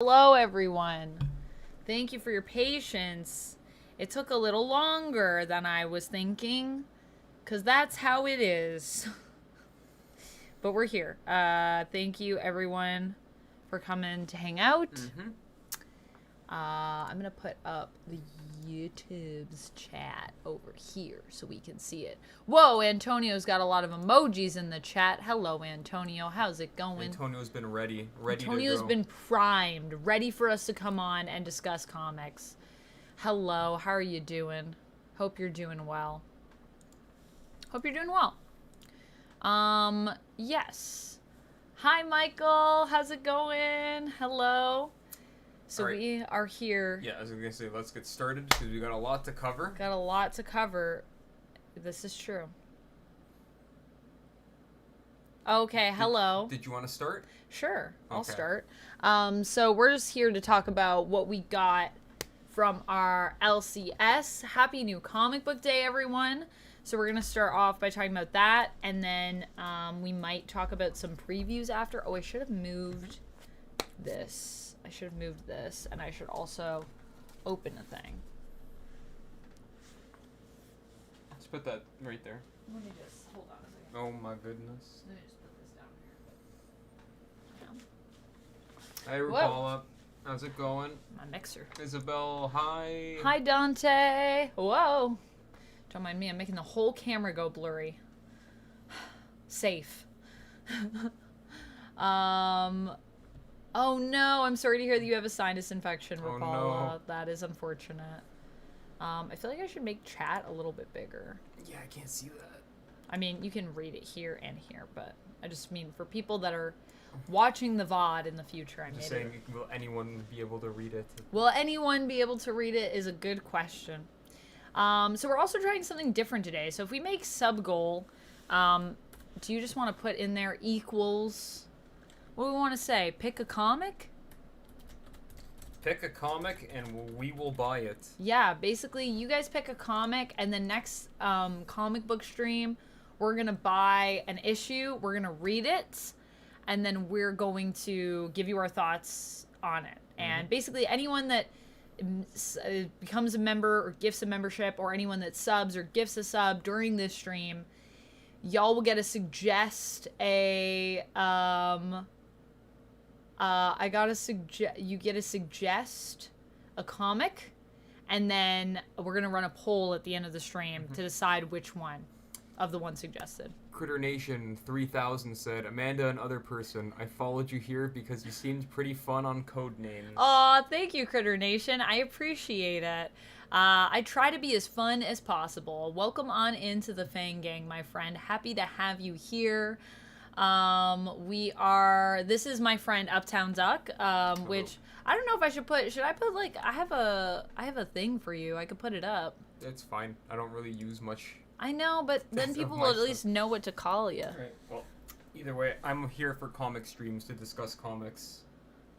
Hello everyone. Thank you for your patience. It took a little longer than I was thinking, because that's how it is. But we're here. Thank you everyone for coming to hang out. I'm going to put up the YouTube's chat over here so we can see it. Whoa, Antonio's got a lot of emojis in the chat. Hello, Antonio. How's it going? Antonio's been ready Antonio's to go. been primed, ready for us to come on and discuss comics. Hello, how are you doing? Hope you're doing well. Hope you're doing well. Yes. Hi, Michael. How's it going? Hello. So right. We are here. Yeah, I was going to say, let's get started because we got a lot to cover. Got a lot to cover. This is true. Okay, hello. Did you want to start? Sure, I'll start. So we're just here to talk about what we got from our LCS. Happy New Comic Book Day, everyone. So we're going to start off by talking about that, and then we might talk about some previews after. Oh, I should have moved this. I should have moved this, and I should also open a thing. Let's put that right there. Let me just, hold on a second. Oh my goodness. Let me just put this down here. Hi, Rupala. How's it going? My mixer. Isabel, hi. Hi, Dante. Whoa. Don't mind me, I'm making the whole camera go blurry. Safe. Oh no, I'm sorry to hear that you have a sinus infection, Rapala. Oh, no. That is unfortunate. I feel like I should make chat a little bit bigger. Yeah, I can't see that. I mean, you can read it here and here, but I just mean for people that are watching the VOD in the future, I made just saying, will anyone be able to read it? Will anyone be able to read it is a good question. So we're also trying something different today. So if we make sub goal, do you just want to put in there equals... What do we want to say? Pick a comic? Pick a comic and we will buy it. Yeah, basically you guys pick a comic, and the next comic book stream, we're going to buy an issue, we're going to read it, and then we're going to give you our thoughts on it. And basically anyone that becomes a member or gifts a membership, or anyone that subs or gifts a sub during this stream, y'all will get to suggest a... you get to suggest a comic, and then we're gonna run a poll at the end of the stream to decide which one of the ones suggested. Critter Nation 3000 said, Amanda and other person, I followed you here because you seemed pretty fun on Codenames. Aw, thank you, Critter Nation. I appreciate it. I try to be as fun as possible. Welcome on into the Fang Gang, my friend. Happy to have you here. This is my friend UptownDuck, which I don't know if I should I put like, I have a thing for you. I could put it up. It's fine. I don't really use much. I know, but then people will at least know what to call you. Right. Well, either way, I'm here for comic streams to discuss comics.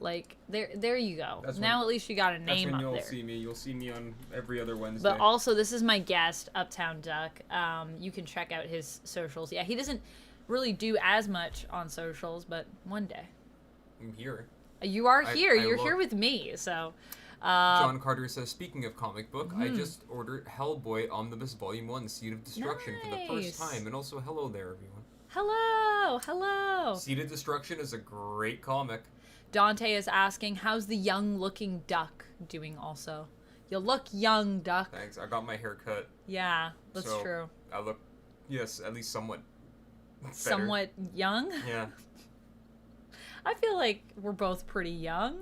Like, there you go. Now at least you got a name up there. That's when you'll see me. You'll see me on every other Wednesday. But also, this is my guest, UptownDuck. You can check out his socials. Yeah, he doesn't really do as much on socials, but one day. I'm here. You are here. You're here with me, so... John Carter says, speaking of comic book, I just ordered Hellboy Omnibus Volume 1, Seed of Destruction for the first time. And also, hello there, everyone. Hello! Hello! Seed of Destruction is a great comic. Dante is asking, how's the young-looking duck doing also? You look young, duck. Thanks. I got my hair cut. Yeah, that's true. I look, yes, at least somewhat better. Somewhat young? Yeah. I feel like we're both pretty young.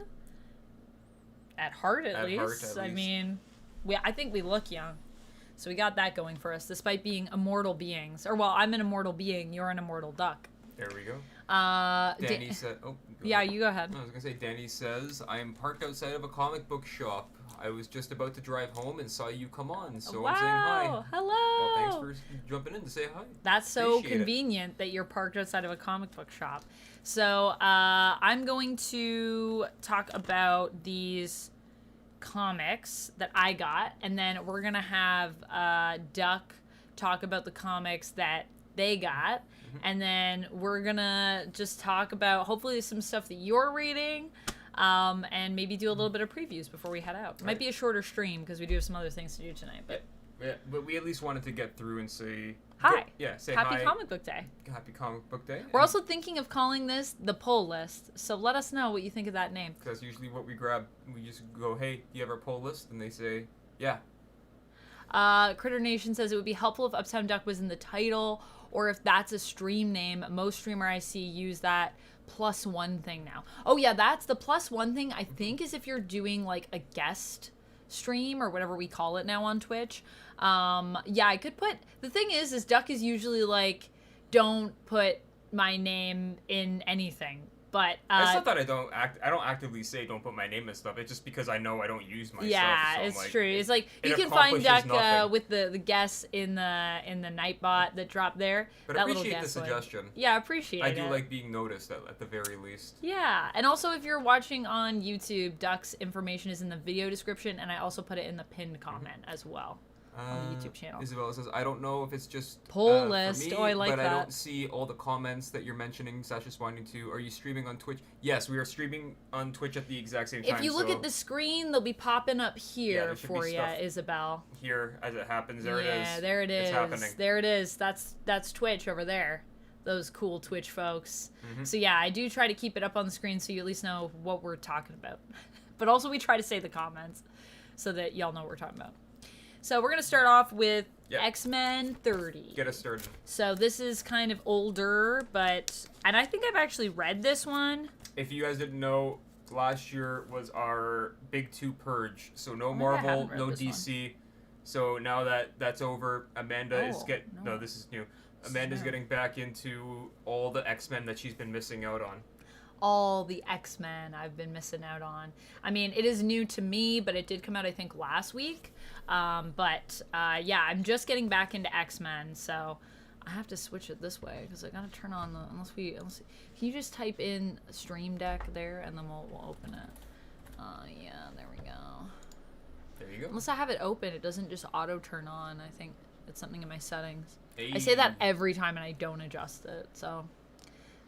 At heart, at least. I mean, I think we look young. So we got that going for us, despite being immortal beings. Or, well, I'm an immortal being. You're an immortal duck. There we go. Danny said... Oh, yeah, you go ahead. I was going to say, Danny says, I am parked outside of a comic book shop. I was just about to drive home and saw you come on, so I'm saying hi. Hello! Well, thanks for jumping in to say hi. That's so convenient that you're parked outside of a comic book shop. So, I'm going to talk about these comics that I got, and then we're going to have Duck talk about the comics that they got, and then we're going to just talk about, hopefully, some stuff that you're reading. and maybe do a little bit of previews before we head out. It might be a shorter stream because we do have some other things to do tonight. But yeah, but we at least wanted to get through and say hi. Say Happy hi. Comic Book Day. Happy Comic Book Day. We're also thinking of calling this the poll list, so let us know what you think of that name. Because usually what we grab, we just go, hey, do you have our poll list? And they say, yeah. Critter Nation says it would be helpful if Uptown Duck was in the title, or if that's a stream name. Most streamer I see use that +1 thing now. Oh yeah, that's the +1 thing, I think, is if you're doing like a guest stream or whatever we call it now on Twitch. Yeah, I could put, the thing is Duck is usually like, don't put my name in anything. But it's not that I don't actively say don't put my name and stuff. It's just because I know I don't use myself. Yeah, so it's like, true. It's like you can find Duck with the guess in the Nightbot that dropped there. But that appreciate little the suggestion. Yeah, appreciate it. I do like being noticed at the very least. Yeah, and also if you're watching on YouTube, Duck's information is in the video description, and I also put it in the pinned comment as well. On the YouTube channel. Isabella says, I don't know if it's just poll list. For me, I like but that. I don't see all the comments that you're mentioning. Sasha's wanting to. Are you streaming on Twitch? Yes, we are streaming on Twitch at the exact same time. If you look at the screen, they'll be popping up here for you, Isabel. Here, as it happens, there it is. Yeah, there it is. It's happening. There it is. That's Twitch over there. Those cool Twitch folks. So yeah, I do try to keep it up on the screen so you at least know what we're talking about. But also we try to say the comments so that y'all know what we're talking about. So we're going to start off with X-Men 30. Get us started. So this is kind of older, and I think I've actually read this one. If you guys didn't know, last year was our Big 2 purge. So no Marvel, no DC. One. So now that that's over, Amanda is no, this is new. Amanda's getting back into all the X-Men that she's been missing out on. All the X-Men I've been missing out on. I mean, it is new to me, but it did come out, I think, last week. Yeah, I'm just getting back into X-Men, so I have to switch it this way because I gotta turn on the. Unless can you just type in Stream Deck there and then we'll open it? Yeah, there we go. There you go. Unless I have it open, it doesn't just auto turn on. I think it's something in my settings. Hey. I say that every time and I don't adjust it, so.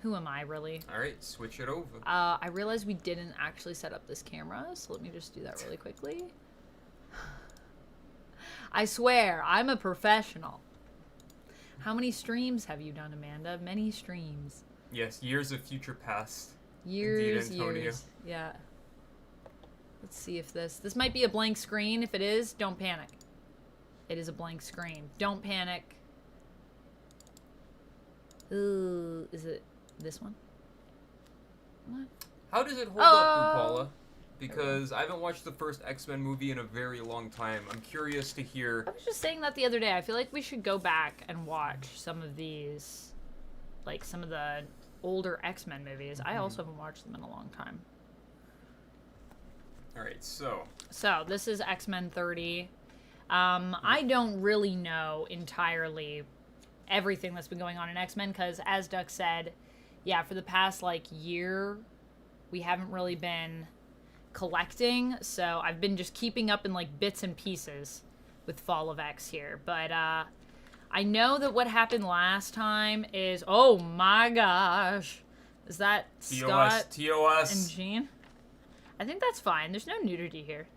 Who am I, really? All right, switch it over. I realized we didn't actually set up this camera, so let me just do that really quickly. I swear, I'm a professional. How many streams have you done, Amanda? Many streams. Yes, years of future past. Years. Yeah. Let's see if this might be a blank screen. If it is, don't panic. It is a blank screen. Don't panic. Ooh, is it this one? What? How does it hold up, Paula? Because I haven't watched the first X-Men movie in a very long time. I'm curious to hear. I was just saying that the other day. I feel like we should go back and watch some of these, like some of the older X-Men movies. I also haven't watched them in a long time. All right, so this is X-Men 30. I don't really know entirely everything that's been going on in X-Men because, as Duck said, yeah, for the past year, we haven't really been collecting, so I've been just keeping up in bits and pieces with Fall of X here. But I know that what happened last time is, oh my gosh, is that Scott and Jean? I think that's fine. There's no nudity here.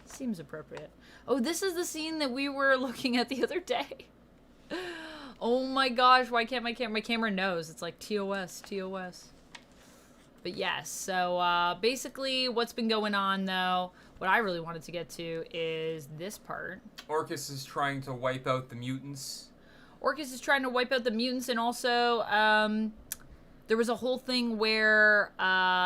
Seems appropriate. Oh, this is the scene that we were looking at the other day. Oh my gosh, why can't my camera knows? It's like TOS. But yes, so basically what's been going on though, what I really wanted to get to is this part. Orcus is trying to wipe out the mutants. And also there was a whole thing where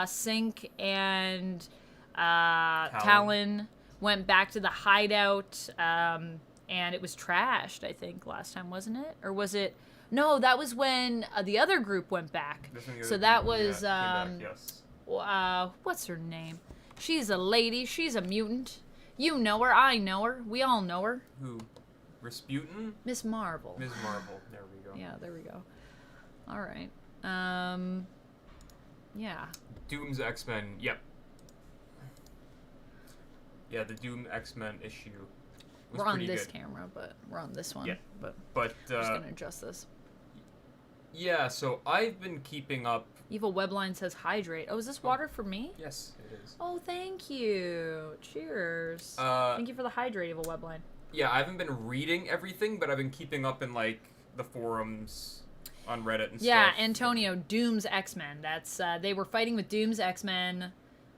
Sync and Talon went back to the hideout, and it was trashed, I think, last time, wasn't it? Or was it? No, that was when the other group went back. So that was, yes. What's her name? She's a lady. She's a mutant. You know her. I know her. We all know her. Who? Rasputin? Miss Marvel. Ms. Marvel. There we go. Yeah, there we go. All right. Yeah. Doom's X-Men. Yep. Yeah, the Doom X-Men issue. We're on this camera, but we're on this one. Yeah. But I'm just gonna adjust this. Yeah, so I've been keeping up. Evil Webline says hydrate. Oh, is this water for me? Yes, it is. Oh, thank you. Cheers. Thank you for the hydrate, Evil Webline. Yeah, I haven't been reading everything, but I've been keeping up in, like, the forums on Reddit and Yeah, stuff. Antonio, Doom's X-Men. That's, they were fighting with Doom's X-Men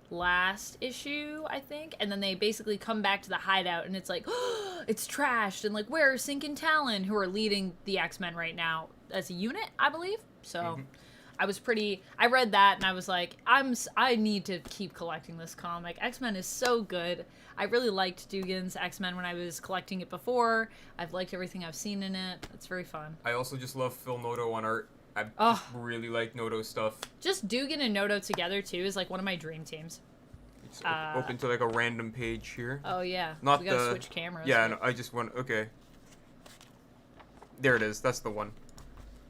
last issue, I think, and then they basically come back to the hideout, and it's like, oh, it's trashed, and like, where are Sync and Talon, who are leading the X-Men right now as a unit, I believe. So I read that, and I was like, I need to keep collecting this comic. X-Men is so good. I really liked Dugan's X-Men when I was collecting it before. I've liked everything I've seen in it. It's very fun. I also just love Phil Noto on art. I just really like Noto stuff. Just Dugan and Noto together, too, is like one of my dream teams. It's open to, like, a random page here. Oh, yeah. Not we gotta the, switch cameras. Yeah, no, I just want... Okay. There it is. That's the one.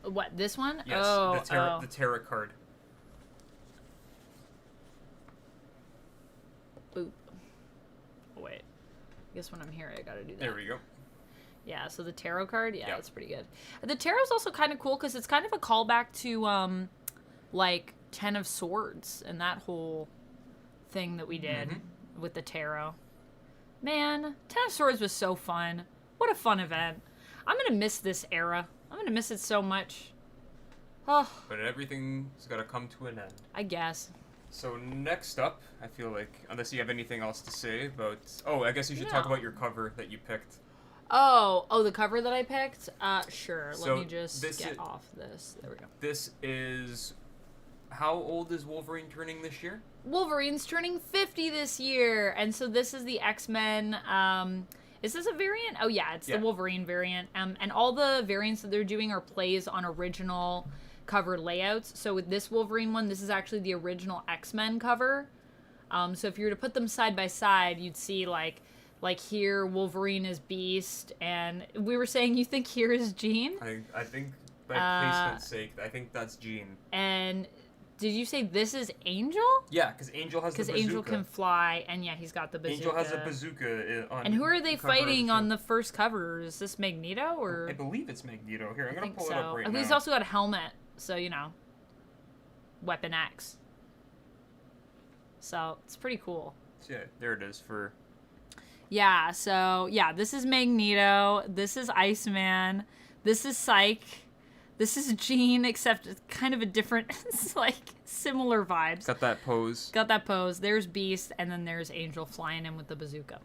What, this one? Yes, oh, the tarot card. Boop. Oh, wait. I guess when I'm here, I gotta do that. There we go. Yeah, so the tarot card, yeah, that's pretty good. The tarot's also kind of cool because it's kind of a callback to, like, Ten of Swords and that whole thing that we did with the tarot. Man, Ten of Swords was so fun. What a fun event. I'm gonna miss this era. I'm gonna miss it so much. Oh. But everything's gotta come to an end. I guess. So next up, I feel like, unless you have anything else to say about... Oh, I guess you should talk about your cover that you picked. Oh, the cover that I picked? Sure. So let me just get off this. There we go. This is... How old is Wolverine turning this year? Wolverine's turning 50 this year. And so this is the X-Men. Is this a variant? Oh, yeah, it's the Wolverine variant. And all the variants that they're doing are plays on original cover layouts. So with this Wolverine one, this is actually the original X-Men cover. So if you were to put them side by side, you'd see, like here, Wolverine is Beast, and we were saying you think here is Jean? I think, by placement's sake, I think that's Jean. And did you say this is Angel? Yeah, because Angel has the bazooka. Because Angel can fly, and yeah, he's got the bazooka. Angel has a bazooka on. And who are they fighting on the first cover? Is this Magneto, or? I believe it's Magneto. Here, I'm going to pull it up right now. He's also got a helmet, so, you know, Weapon X. So, it's pretty cool. So, yeah, there it is for... Yeah, so, yeah, this is Magneto, this is Iceman, this is Psyche, this is Jean, except it's kind of a different, it's like, similar vibes. Got that pose. Got that pose. There's Beast, and then there's Angel flying in with the bazooka.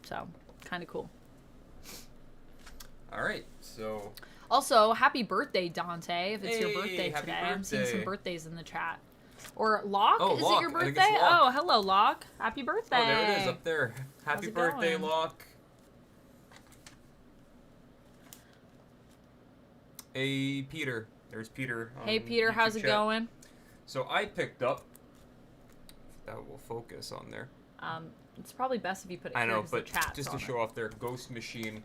So, kind of cool. All right, so... Also, happy birthday, Dante, if it's your Happy birthday today. birthday. I'm seeing some birthdays in the chat. Or Locke, oh, is Locke. it your birthday? Oh, hello, Locke. Happy birthday. Oh, there it is, up there. Happy birthday, going? Locke. Hey, Peter. There's Peter. Hey, Peter, YouTube how's it chat. going? So I picked up... That will focus on there. It's probably best if you put it I here know, 'cause but the chat's just to on show it. off their Ghost Machine.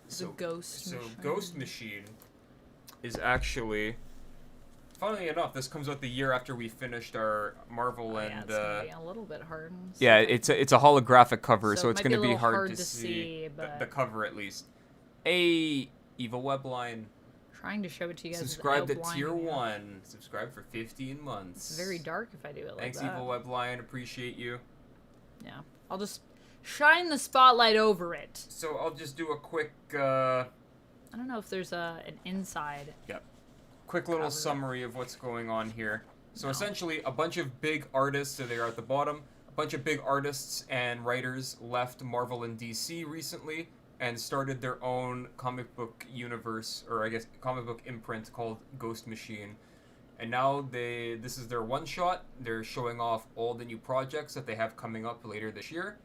The Ghost Machine. Ghost Machine is actually... Funnily enough, this comes out the year after we finished our Marvel and... Yeah, it's gonna be a little bit hard. Yeah, it's a holographic cover, so it's going to be hard hard to see but... the cover at least. Evil Webline. Trying to show it to you guys. Subscribe to Tier 1. Subscribe for 15 months. It's very dark if I do it like Thanks, that. Evil Webline. Appreciate you. Yeah. I'll just shine the spotlight over it. So I'll just do a quick... I don't know if there's an inside. Yep. Quick little summary of what's going on here. So essentially, a bunch of big artists, so they're at the bottom, a bunch of big artists and writers left Marvel and DC recently and started their own comic book universe, or I guess comic book imprint called Ghost Machine. And now this is their one shot. They're showing off all the new projects that they have coming up later this year.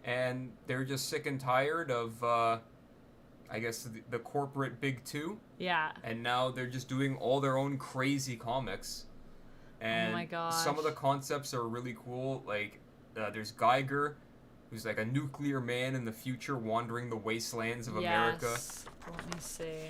And they're just sick and tired of, I guess, the corporate big two. Yeah. And now they're just doing all their own crazy comics. And oh my gosh. Some of the concepts are really cool. Like, there's Geiger, who's like a nuclear man in the future wandering the wastelands of America. Let me see.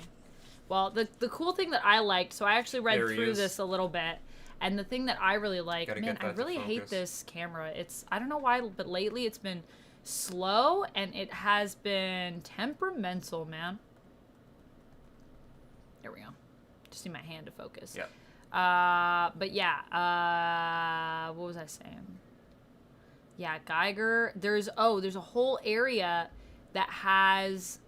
Well, the cool thing that I liked, so I actually read through this a little bit, and the thing that I really like, man, I really hate this camera. I don't know why, but lately it's been slow, and it has been temperamental, man. There we go. Just need my hand to focus. Yeah. But yeah, what was I saying? Yeah, Geiger. There's a whole area that has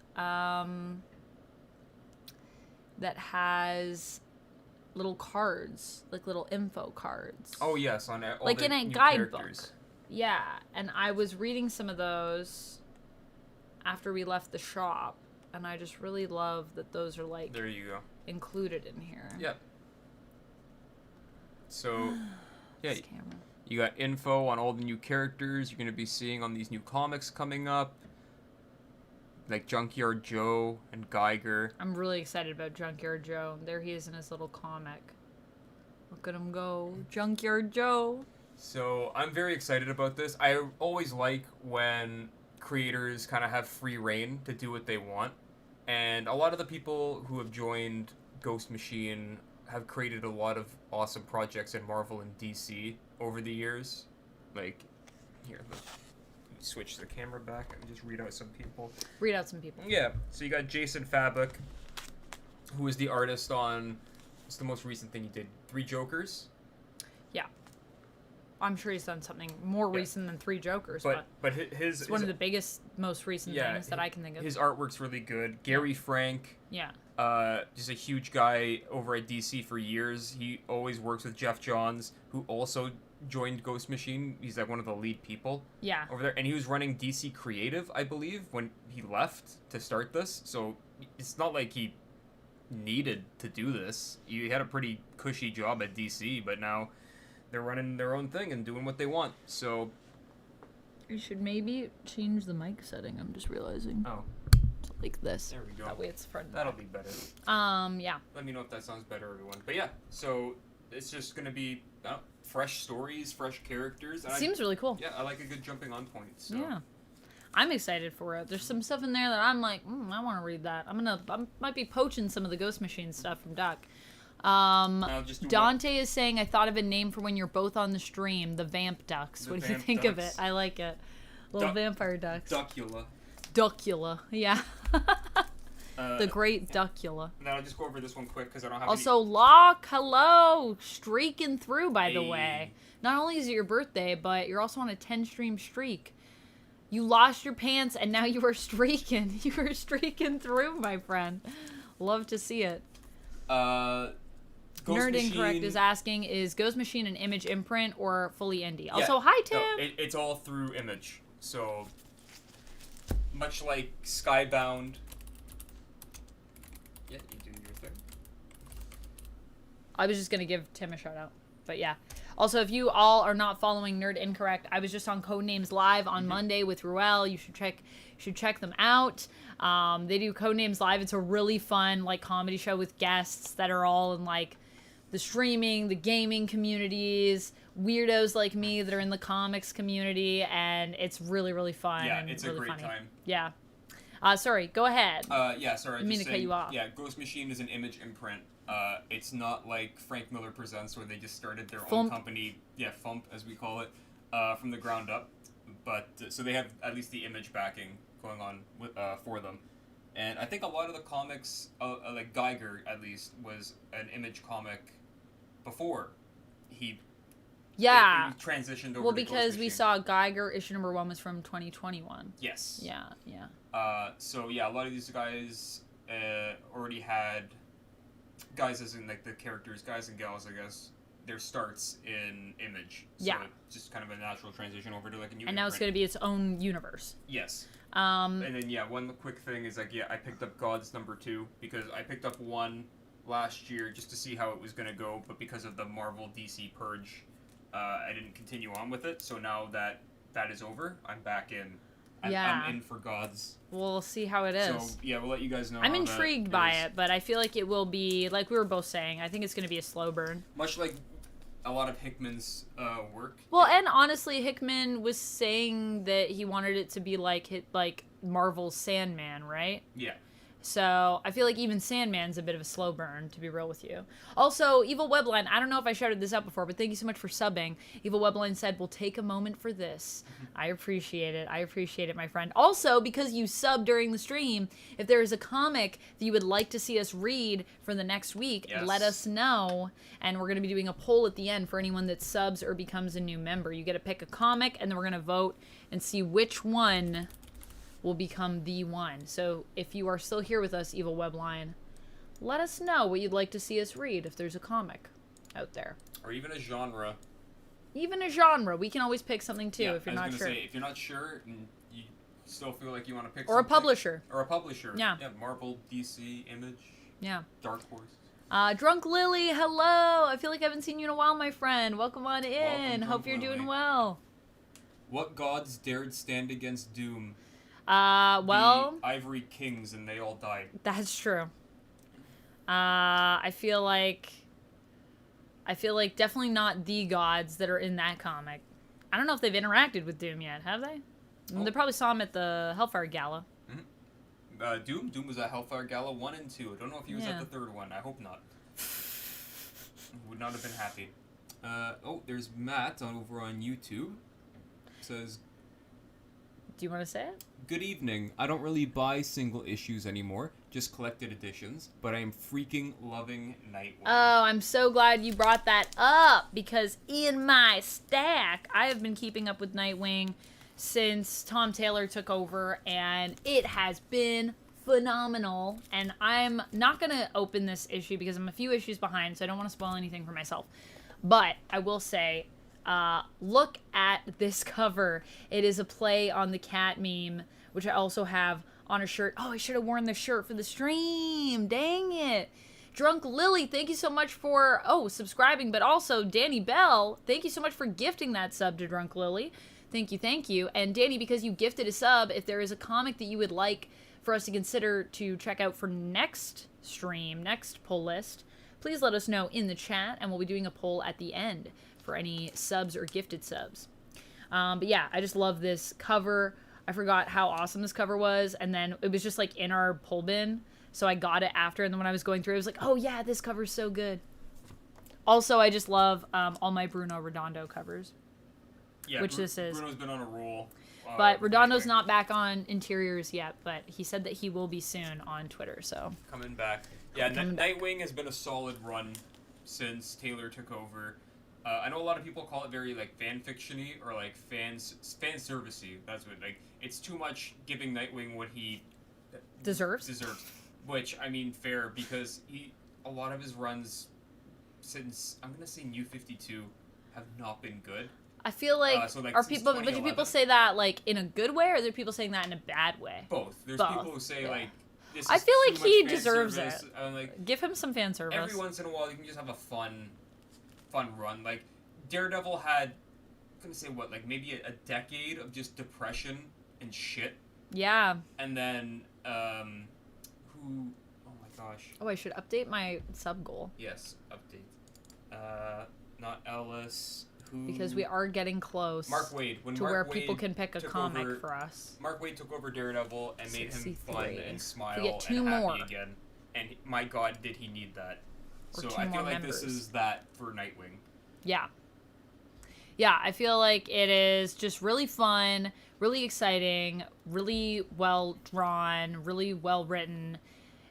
little cards, like little info cards. Oh yes, on all like the in a new guidebook. characters. Yeah, and I was reading some of those after we left the shop, and I just really love that those are like There you go. included in here. Yep. So, yeah, This camera. you got info on all the new characters you're going to be seeing on these new comics coming up. Like Junkyard Joe and Geiger. I'm really excited about Junkyard Joe. There he is in his little comic. Look at him go, Junkyard Joe. So, I'm very excited about this. I always like when creators kind of have free reign to do what they want. And a lot of the people who have joined Ghost Machine have created a lot of awesome projects in Marvel and DC over the years. Like, here, let me switch the camera back and just read out some people. Read out some people. Yeah, so you got Jason Fabok, who is the artist on, what's the most recent thing he did? 3 Jokers? Yeah. I'm sure he's done something more recent than 3 Jokers, But his it's one of the biggest, most recent things that I can think of. His artwork's really good. Gary Frank. Yeah. Just a huge guy over at DC for years. He always works with Jeff Johns, who also joined Ghost Machine. He's like one of the lead people over there. And he was running DC Creative, I believe, when he left to start this. So it's not like he needed to do this. He had a pretty cushy job at DC, but now they're running their own thing and doing what they want. So you should maybe change the mic setting. I'm just realizing. Oh. Like this. There we go. That way it's front. That'll be better. Yeah. Let me know if that sounds better, everyone. But yeah, so it's just gonna be fresh stories, fresh characters. Seems really cool. Yeah, I like a good jumping on point. So. Yeah. I'm excited for it. There's some stuff in there that I'm like, I want to read that. I might be poaching some of the Ghost Machine stuff from Duck. Dante is saying, I thought of a name for when you're both on the stream, the Vamp Ducks. What do you think of it? I like it. Little vampire ducks. Duckula. Duckula, yeah. The great Duckula. Now I'll just go over this one quick because I don't have Also, Locke, hello! Streaking through, by the way. Not only is it your birthday, but you're also on a 10-stream streak. You lost your pants, and now you are streaking. You are streaking through, my friend. Love to see it. Ghost Nerd Machine... Incorrect is asking, is Ghost Machine an Image imprint or fully indie? Yeah, Also, hi, Tim! No, it's all through Image. So, much like Skybound... Yeah, you do your thing. I was just going to give Tim a shout out. But yeah. Also, if you all are not following Nerd Incorrect, I was just on Codenames Live on Monday with Ruel. You should check them out. They do Codenames Live. It's a really fun like comedy show with guests that are all in like the streaming, the gaming communities, weirdos like me that are in the comics community, and it's really, really fun. Yeah, and it's really a great funny. time. Yeah. Sorry, go ahead. Yeah, sorry. I didn't mean to cut you off. Yeah, Ghost Machine is an Image imprint. It's not like Frank Miller Presents where they just started their own company, Fump as we call it, from the ground up. But so they have at least the Image backing going on with, for them. And I think a lot of the comics, like Geiger at least, was an Image comic before he transitioned over well, to because Ghost we Machine. saw Geiger issue number 1 was from 2021. Yes. Yeah. So yeah, a lot of these guys already had guys as in like the characters, guys and gals, I guess, their starts in Image. So just kind of a natural transition over to like a new. And now it's going to be its own universe. Yes. And then one quick thing is like I picked up Gods number 2 because I picked up 1 last year just to see how it was going to go, but because of the Marvel DC purge, I didn't continue on with it. So now that is over, I'm back in. I'm in for Gods. We'll see how it is. So, we'll let you guys know. I'm intrigued by it, but I feel like it will be, like we were both saying, I think it's going to be a slow burn. Much like a lot of Hickman's work. Well, and honestly, Hickman was saying that he wanted it to be like Marvel's Sandman, right? Yeah. So I feel like even Sandman's a bit of a slow burn, to be real with you. Also, Evil Webline, I don't know if I shouted this out before, but thank you so much for subbing. Evil Webline said, we'll take a moment for this. I appreciate it. I appreciate it, my friend. Also, because you sub during the stream, if there is a comic that you would like to see us read for the next week, let us know. And we're going to be doing a poll at the end for anyone that subs or becomes a new member. You get to pick a comic, and then we're going to vote and see which one will become the one. So if you are still here with us, Evil Webline, let us know what you'd like to see us read if there's a comic out there. Or even a genre. Even a genre. We can always pick something too if you're not sure. Say, if you're not sure and you still feel like you want to pick or something. A publisher. Or a publisher. Yeah. Yeah, Marvel, DC, Image. Yeah. Dark Horse. Drunk Lily, hello. I feel like I haven't seen you in a while, my friend. Welcome on in. Welcome, Hope you're Lily. doing well. What gods dared stand against Doom? Well, the Ivory Kings, and they all died. That's true. I feel like definitely not the gods that are in that comic. I don't know if they've interacted with Doom yet, have they? They probably saw him at the Hellfire Gala. Mm-hmm. Doom was at Hellfire Gala 1 and 2. I don't know if he was at the third one. I hope not. Would not have been happy. There's Matt over on YouTube. Says, do you want to say it? good evening. I don't really buy single issues anymore, just collected editions, but I am freaking loving Nightwing. Oh, I'm so glad you brought that up, because in my stack, I have been keeping up with Nightwing since Tom Taylor took over, and it has been phenomenal. And I'm not going to open this issue because I'm a few issues behind, so I don't want to spoil anything for myself. But I will say, look at this cover. It is a play on the cat meme, which I also have on a shirt. Oh, I should have worn the shirt for the stream. Dang it. Drunk Lily, thank you so much for, subscribing. But also, Danny Bell, thank you so much for gifting that sub to Drunk Lily. Thank you, thank you. And Danny, because you gifted a sub, if there is a comic that you would like for us to consider to check out for next stream, next poll list, please let us know in the chat, and we'll be doing a poll at the end for any subs or gifted subs. But yeah, I just love this cover. I forgot how awesome this cover was, and then it was just like in our pull bin, so I got it after, and then when I was going through, I was like, oh yeah, this cover's so good. Also, I just love all my Bruno Redondo covers. Yeah, which this is. Bruno's been on a roll. But Redondo's not back on interiors yet, but he said that he will be soon on Twitter, so. Coming back. Yeah, Nightwing has been a solid run since Taylor took over. I know a lot of people call it very, like, fan-fiction-y or, like, fan-service-y. That's what, like, it's too much giving Nightwing what he Deserves. Which, I mean, fair, because a lot of his runs since, I'm going to say New 52, have not been good. I feel like, so, like are people, but do people say that, like, in a good way, or are there people saying that in a bad way? Both. There's Both. people who say, like, this is I feel like too he much fan deserves service. it. Like, give him some fan service. every once in a while, you can just have a fun run. Like, Daredevil had, I'm gonna say what, like, maybe a decade of just depression and shit. Yeah. And then, oh my gosh. Oh, I should update my sub goal. Yes, update. Not Ellis. Because we are getting close. Mark Waid. Where people can pick a comic for us. Mark Waid took over Daredevil and made him fun and smile we get 2 and more. happy again. And my God, did he need that? Or so 2 I feel more like members. this is that for Nightwing. Yeah. Yeah, I feel like it is just really fun, really exciting, really well drawn, really well written.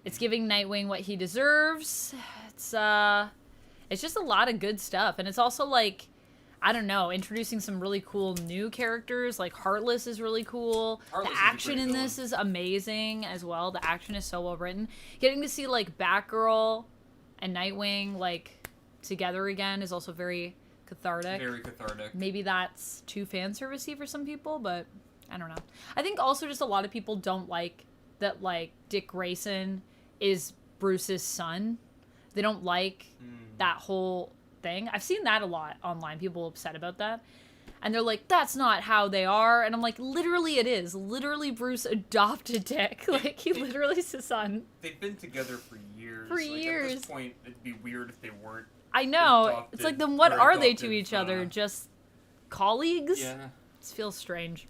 It's giving Nightwing what he deserves. It's just a lot of good stuff, and it's also like, I don't know, introducing some really cool new characters. Like Heartless is really cool. Heartless the action in this is amazing as well. The action is so well written. Getting to see like Batgirl and Nightwing like together again is also very cathartic. Very cathartic. Maybe that's too fan servicey for some people, but I don't know. I think also just a lot of people don't like that like Dick Grayson is Bruce's son. They don't like that whole thing. I've seen that a lot online. People upset about that. And they're like, that's not how they are. And I'm like, literally it is. Literally Bruce adopted Dick. Like, he literally is his son. They've been together for years. For years. At this point, it'd be weird if they weren't. I know. Adopted, it's like, then what are they to adopted, each other? Just colleagues? Yeah. It feels strange.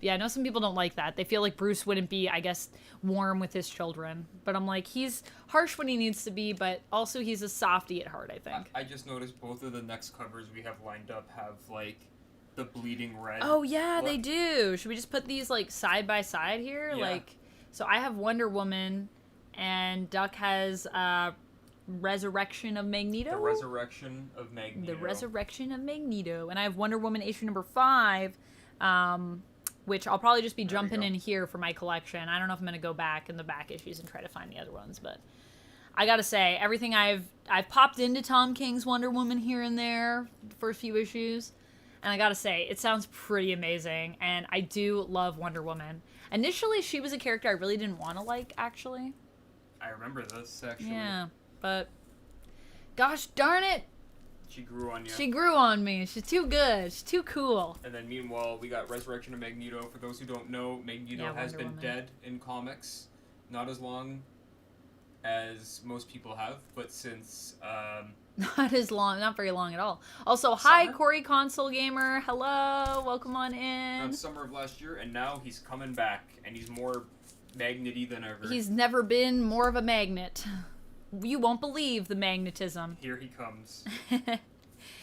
Yeah, I know some people don't like that. They feel like Bruce wouldn't be, I guess, warm with his children. But I'm like, he's harsh when he needs to be, but also he's a softie at heart, I think. I just noticed both of the next covers we have lined up have, like, the bleeding red. Oh, yeah, look. they do. Should we just put these, like, side by side here? Yeah. Like, so I have Wonder Woman, and Duck has Resurrection of Magneto. The Resurrection of Magneto. The Resurrection of Magneto. And I have Wonder Woman issue number 5, which I'll probably just be jumping in here for my collection. I don't know if I'm going to go back in the back issues and try to find the other ones, but I got to say, everything I've popped into Tom King's Wonder Woman here and there, the first few issues, and I got to say, it sounds pretty amazing, and I do love Wonder Woman. Initially, she was a character I really didn't want to like, actually. I remember this, actually. Yeah, but gosh darn it, She grew on you. she grew on me. She's too good. She's too cool. And then meanwhile, we got Resurrection of Magneto. For those who don't know, Magneto Yeah, has Wonder been Woman. dead in comics. Not as long as most people have, but since... Not as long, not very long at all. Also, hi, Summer? Corey Console Gamer. Hello, welcome on in. around summer of last year, and now he's coming back, and he's more magnety than ever. He's never been more of a magnet. You won't believe the magnetism. Here he comes.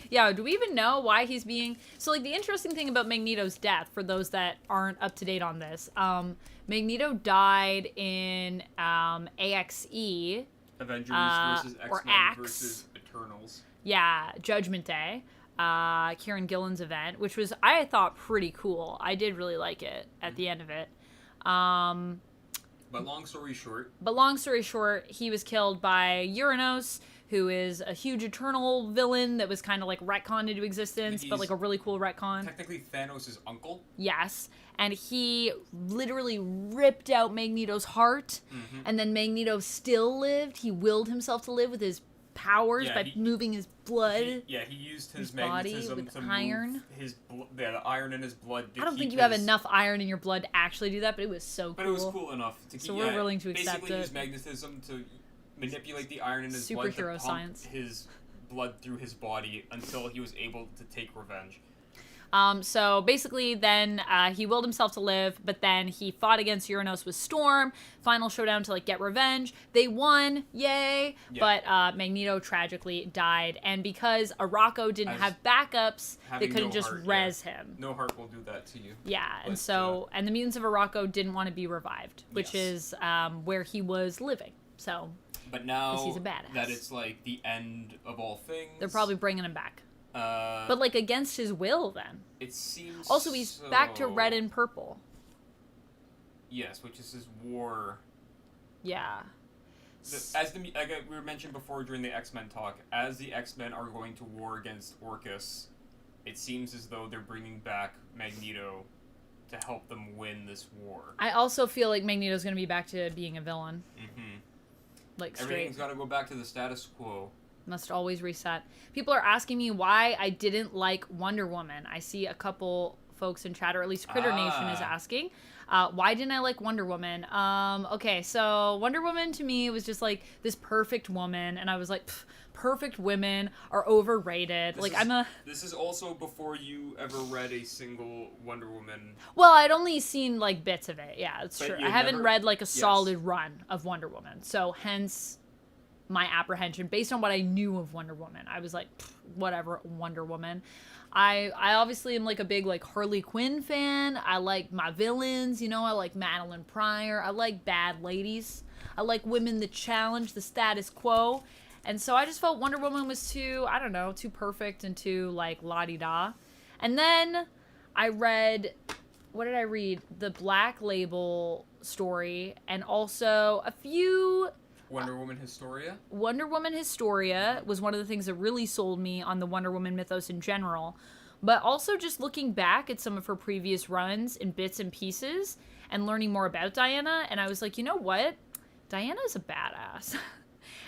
Yeah, do we even know why he's being... So, like, the interesting thing about Magneto's death, for those that aren't up to date on this, Magneto died in AXE. Avengers versus or X-Men Axe. versus Eternals. Yeah, Judgment Day. Kieran Gillen's event, which was, I thought, pretty cool. I did really like it at the end of it. But long story short, He was killed by Uranos, who is a huge Eternal villain that was kind of like retconned into existence, but like a really cool retcon. Technically Thanos' uncle. Yes. And he literally ripped out Magneto's heart, and then Magneto still lived. He willed himself to live with his powers by moving his blood. He used his body magnetism with to iron. move the iron in his blood. I don't think you have enough iron in your blood to actually do that, but it was so cool. But it was cool enough to keep. So we're willing to accept basically it. use magnetism to manipulate the iron in his blood to Superhero pump science. his blood through his body until he was able to take revenge. So basically then he willed himself to live, but then he fought against Uranos with Storm, final showdown to like get revenge. They won, yay, but Magneto tragically died, and because Arakko didn't have backups, they couldn't just res him. No heart will do that to you. Yeah, and so, and the mutants of Arakko didn't want to be revived, which is where he was living, so. But now he's a badass. that it's like the end of all things, They're probably bringing him back. But like against his will then. It seems also, he's back to red and purple. Yes, which is his war. Yeah. We mentioned before during the X-Men talk, as the X-Men are going to war against Orcus, it seems as though they're bringing back Magneto to help them win this war. I also feel like Magneto's going to be back to being a villain. Like straight. Everything's got to go back to the status quo. Must always reset. People are asking me why I didn't like Wonder Woman. I see a couple folks in chat, or at least Critter Nation is asking. Why didn't I like Wonder Woman? Okay, so Wonder Woman to me was just like this perfect woman, and I was like, perfect women are overrated. This is also before you ever read a single Wonder Woman. Well, I'd only seen like bits of it. Yeah, it's true. I haven't read like a solid run of Wonder Woman, so hence my apprehension based on what I knew of Wonder Woman. I was like, whatever, Wonder Woman. I obviously am like a big like Harley Quinn fan. I like my villains, you know, I like Madeline Pryor. I like bad ladies. I like women that challenge the status quo. And so I just felt Wonder Woman was too, I don't know, too perfect and too like la-di-da. And then I read, what did I read? The Black Label story, and also a few... Wonder Woman Historia? Wonder Woman Historia was one of the things that really sold me on the Wonder Woman mythos in general. But also just looking back at some of her previous runs in bits and pieces and learning more about Diana, and I was like, you know what? Diana's a badass.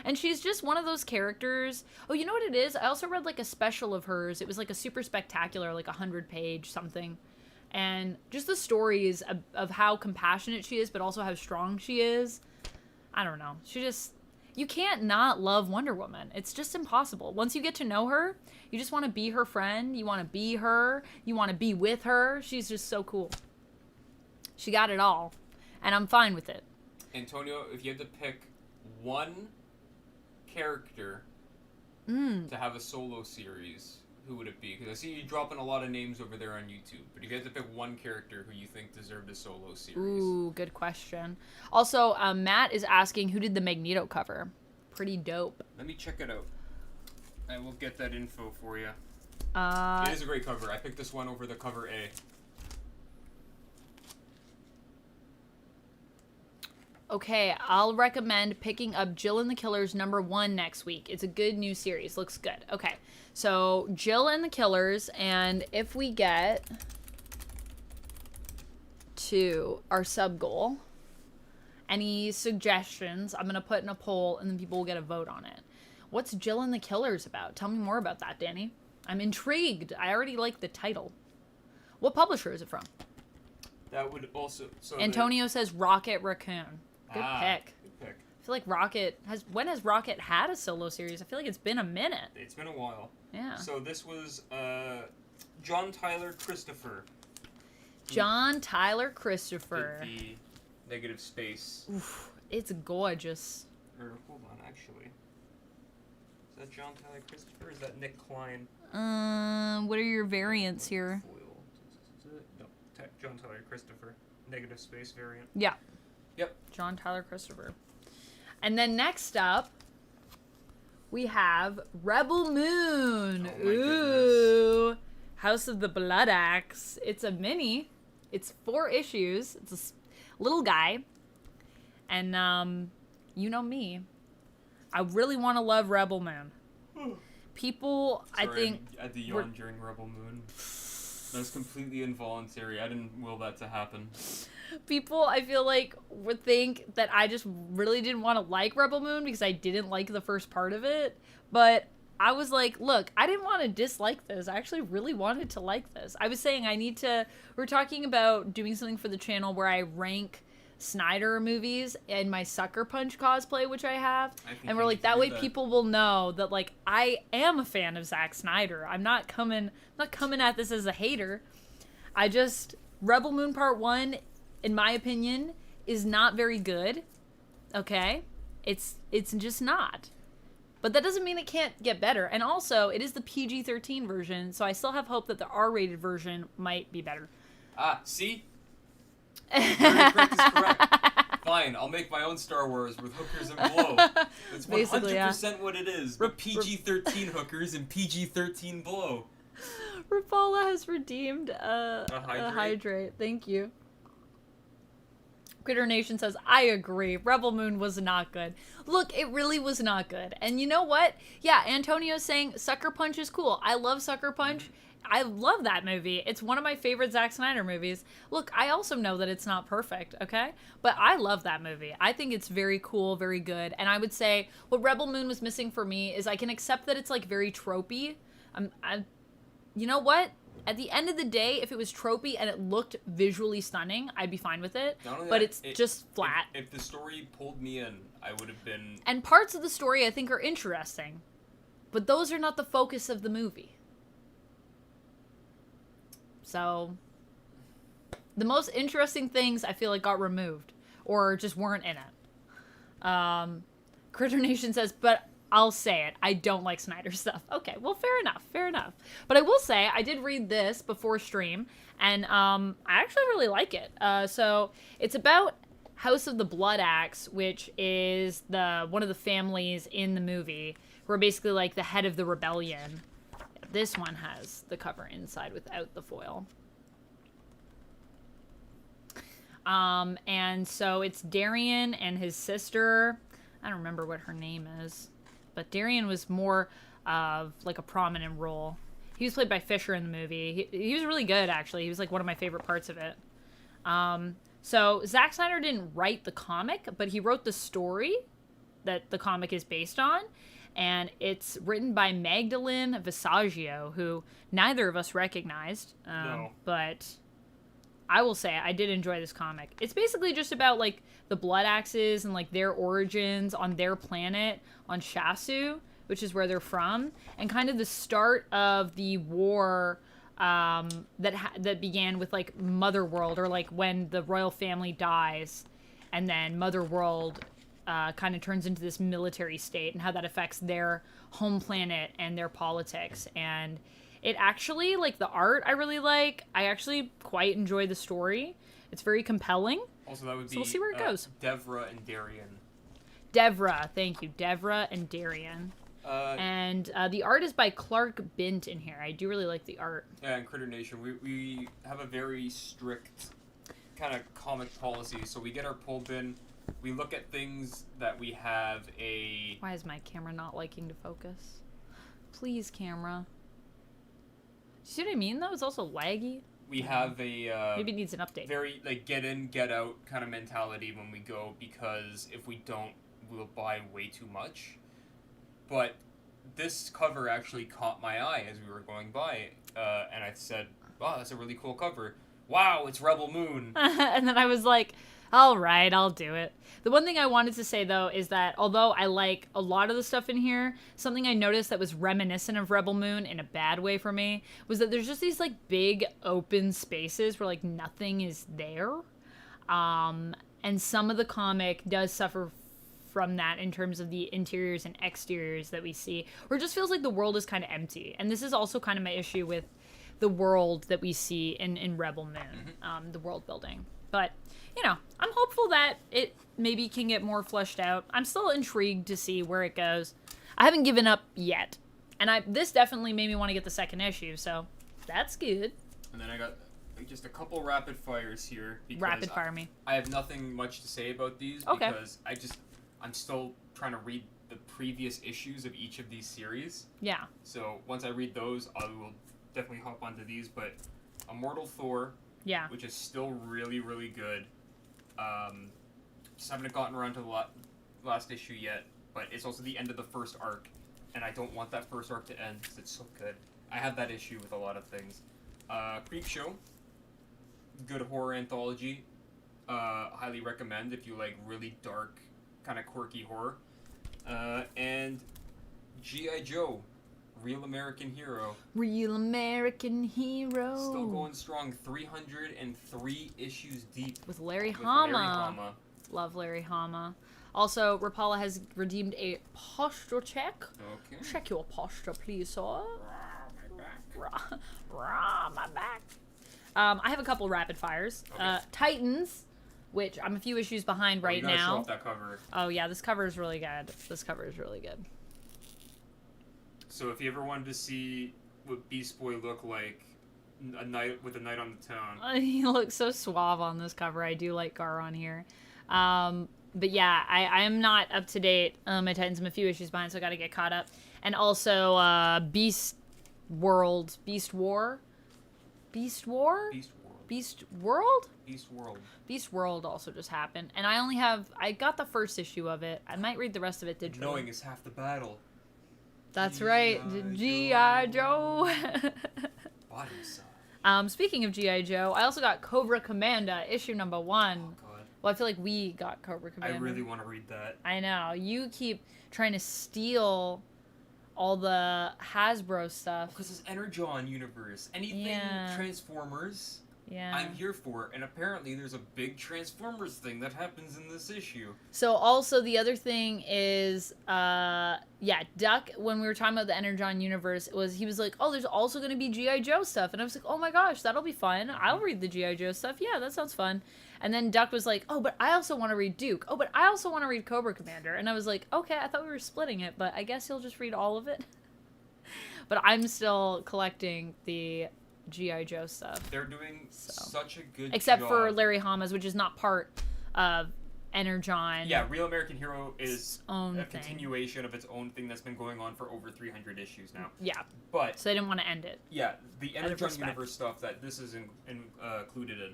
And she's just one of those characters. Oh, you know what it is? I also read like a special of hers. It was like a super spectacular, like 100-page something. And just the stories of how compassionate she is, but also how strong she is. I don't know. You can't not love Wonder Woman. It's just impossible. Once you get to know her, you just want to be her friend. You want to be her. You want to be with her. She's just so cool. She got it all. And I'm fine with it. Antonio, if you had to pick one character to have a solo series, who would it be? Because I see you dropping a lot of names over there on YouTube. But if you had to pick one character who you think deserved a solo series. Ooh, good question. Also, Matt is asking who did the Magneto cover. Pretty dope. Let me check it out. I will get that info for you. It is a great cover. I picked this one over the cover A. Okay, I'll recommend picking up Jill and the Killers #1 next week. It's a good new series. Looks good. Okay, so Jill and the Killers, and if we get to our sub goal, any suggestions, I'm going to put in a poll, and then people will get a vote on it. What's Jill and the Killers about? Tell me more about that, Danny. I'm intrigued. I already like the title. What publisher is it from? That would also... Antonio says Rocket Raccoon. Good pick. Good pick. I feel like Rocket has... When has Rocket had a solo series? I feel like it's been a minute. It's been a while. Yeah. So this was John Tyler Christopher. John Tyler Christopher. Did the negative space. Oof, it's gorgeous. Or, hold on, actually. Is that John Tyler Christopher or is that Nick Klein? What are your variants here? No, John Tyler Christopher. Negative space variant. Yeah. Yep. John Tyler Christopher. And then next up, we have Rebel Moon. Oh my Ooh. Goodness. House of the Blood Axe. It's a mini. It's 4 issues. It's a little guy. And, you know me. I really want to love Rebel Moon. People, Sorry, I think... I had to yawn during Rebel Moon. That was completely involuntary. I didn't will that to happen. People, I feel like, would think that I just really didn't want to like Rebel Moon because I didn't like the first part of it. But I was like, look, I didn't want to dislike this. I actually really wanted to like this. I was saying we're talking about doing something for the channel where I rank Snyder movies and my Sucker Punch cosplay, which I have. And we're like, that way people will know that, like, I am a fan of Zack Snyder. I'm not coming at this as a hater. Rebel Moon Part 1, in my opinion, is not very good. Okay? It's just not. But that doesn't mean it can't get better. And also, it is the PG-13 version, so I still have hope that the R-rated version might be better. See? Very correct is correct. Fine, I'll make my own Star Wars with hookers and blow. That's 100% what it is. But PG-13 hookers and PG-13 blow. Rapala has redeemed a hydrate. Thank you. Critter Nation says, I agree. Rebel Moon was not good. Look, it really was not good. And you know what? Yeah, Antonio's saying Sucker Punch is cool. I love Sucker Punch. I love that movie. It's one of my favorite Zack Snyder movies. Look, I also know that it's not perfect, okay? But I love that movie. I think it's very cool, very good. And I would say what Rebel Moon was missing for me is I can accept that it's, like, very tropey. You know what? At the end of the day, if it was tropey and it looked visually stunning, I'd be fine with it. But it's just flat. If the story pulled me in, I would have been... And parts of the story I think are interesting. But those are not the focus of the movie. So, the most interesting things I feel like got removed. Or just weren't in it. Critter Nation says, but... I'll say it. I don't like Snyder stuff. Okay, well, fair enough. But I will say, I did read this before stream, and I actually really like it. So, it's about House of the Blood Axe, which is one of the families in the movie, who are basically like the head of the rebellion. This one has the cover inside without the foil. And so it's Darian and his sister. I don't remember what her name is. But Darian was more of, like, a prominent role. He was played by Fisher in the movie. He was really good, actually. He was, like, one of my favorite parts of it. So, Zack Snyder didn't write the comic, but he wrote the story that the comic is based on. And it's written by Magdalene Visaggio, who neither of us recognized. No. But I will say, I did enjoy this comic. It's basically just about, like, the Blood Axes and, like, their origins on their planet on Shasu, which is where they're from, and kind of the start of the war that began with like Mother World, or like when the royal family dies, and then Mother World kind of turns into this military state, and how that affects their home planet and their politics. And it actually, like, the art I really like. I actually quite enjoy the story. It's very compelling. Also, that would be we'll see where it goes. Devra and Darian. Devra, thank you. Devra and Darian. And the art is by Clark Bint in here. I do really like the art. Yeah, in Critter Nation, we have a very strict kind of comic policy. So we get our pull bin, we look at things that we have a... Why is my camera not liking to focus? Please, camera. You see what I mean, though? It's also laggy. We have a... maybe it needs an update. Very, like, get in, get out kind of mentality when we go, because if we don't, we'll buy way too much. But this cover actually caught my eye as we were going by, and I said, wow, that's a really cool cover. Wow, it's Rebel Moon. And then I was like, all right, I'll do it. The one thing I wanted to say, though, is that although I like a lot of the stuff in here, something I noticed that was reminiscent of Rebel Moon in a bad way for me was that there's just these, like, big open spaces where, like, nothing is there. And some of the comic does suffer from that in terms of the interiors and exteriors that we see, where it just feels like the world is kind of empty. And this is also kind of my issue with the world that we see in Rebel Moon, the world building. But, you know, I'm hopeful that it maybe can get more fleshed out. I'm still intrigued to see where it goes. I haven't given up yet. And this definitely made me want to get the second issue, so that's good. And then I got just a couple rapid fires here. Rapid fire me. I have nothing much to say about these because I'm still trying to read the previous issues of each of these series. Yeah. So once I read those, I will definitely hop onto these. But Immortal Thor, which is still really, really good. Just haven't gotten around to the last issue yet, but it's also the end of the first arc, and I don't want that first arc to end because it's so good. I have that issue with a lot of things. Creepshow, good horror anthology. Highly recommend if you like really dark, kind of quirky horror. And G.I. Joe, Real American Hero. Real American Hero. Still going strong, 303 issues deep. With Larry Hama. Love Larry Hama. Also, Rapala has redeemed a posture check. Okay. Check your posture, please, sir. My back. I have a couple rapid fires. Okay. Titans, which I'm a few issues behind right now. Show off that cover. Oh yeah, this cover is really good. This cover is really good. So if you ever wanted to see what Beast Boy looked like a night with a night on the town, he looks so suave on this cover. I do like Gar on here. But yeah, I am not up to date. My Titans, I'm a few issues behind, so I got to get caught up. And also Beast War? Beast World also just happened, and I got the first issue of it. I might read the rest of it digitally. Knowing is half the battle. That's right, G.I. Joe. Speaking of G.I. Joe, I also got Cobra Commander issue number 1. Oh, God. Well, I feel like we got Cobra Commander. I really want to read that. I know. You keep trying to steal all the Hasbro stuff. Because it's Energon universe. Anything Transformers, I'm here for. And apparently there's a big Transformers thing that happens in this issue. So also the other thing is, Duck, when we were talking about the Energon universe, he was like, oh, there's also going to be G.I. Joe stuff. And I was like, oh my gosh, that'll be fun. I'll read the G.I. Joe stuff. Yeah, that sounds fun. And then Duck was like, oh, but I also want to read Duke. Oh, but I also want to read Cobra Commander. And I was like, okay, I thought we were splitting it, but I guess you'll just read all of it. But I'm still collecting the G.I. Joe stuff. They're doing such a good Except job. for Larry Hama's, which is not part of Energon. Yeah, Real American Hero is a continuation of its own thing that's been going on for over 300 issues now. Yeah. But so they didn't want to end it. Yeah, the Energon universe stuff that this is included in,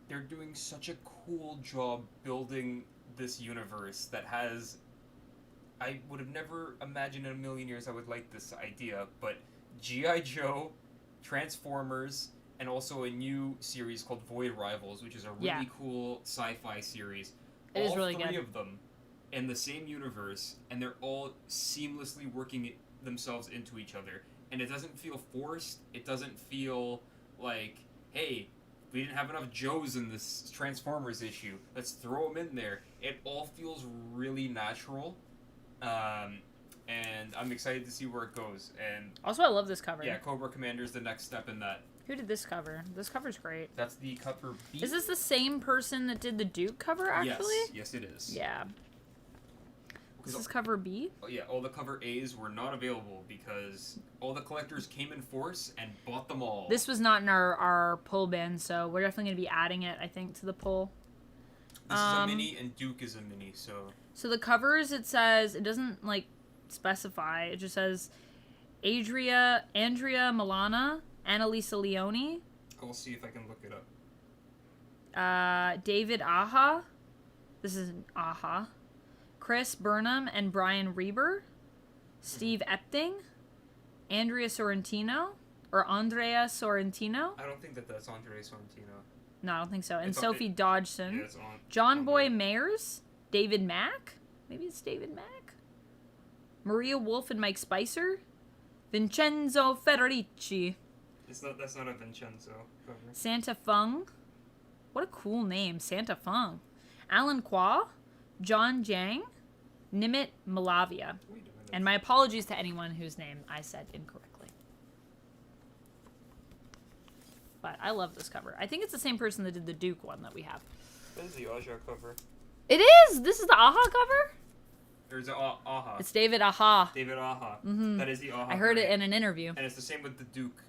they're doing such a cool job building this universe that has... I would have never imagined in a million years I would like this idea, but G.I. Joe, Transformers, and also a new series called Void Rivals, which is a really cool sci-fi series. It is really good. All three of them in the same universe, and they're all seamlessly working themselves into each other. and it doesn't feel forced. It doesn't feel like, hey, we didn't have enough Joes in this Transformers issue. Let's throw them in there. It all feels really natural. And I'm excited to see where it goes. And also, I love this cover. yeah, Cobra Commander is the next step in that. Who did this cover? This cover's great. That's the cover B. Is this the same person that did the Duke cover, actually? Yes, it is. Yeah. This is cover B? Yeah, all the cover A's were not available because all the collectors came in force and bought them all. This was not in our pull bin, so we're definitely going to be adding it, I think, to the pull. This is a mini, and Duke is a mini, so... So the covers, it says, it doesn't, like, specify. It just says Andrea Milana, Annalisa Leone. I'll see if I can look it up. David Aja. This is Aja. Chris Burnham and Brian Reber. Steve Epting. Andrea Sorrentino. Or Andrea Sorrentino. I don't think that's Andrea Sorrentino. No, I don't think so. And It's Sophie Dodgson. Yeah, it's on. John Boy Mayers. David Mack. Maybe it's David Mack. Maria Wolf and Mike Spicer. Vincenzo Federici. That's not a Vincenzo cover. Santa Fung. What a cool name, Santa Fung. Alan Kwa. John Jang. Nimit Malavia. And my apologies to anyone whose name I said incorrectly. But I love this cover. I think it's the same person that did the Duke one that we have. That is the Aja cover. It is! This is the Aja cover? There's Aja. It's David Aja. David Aja. Mm-hmm. That is the Aja. I heard cover. it in an interview. And it's the same with the Duke.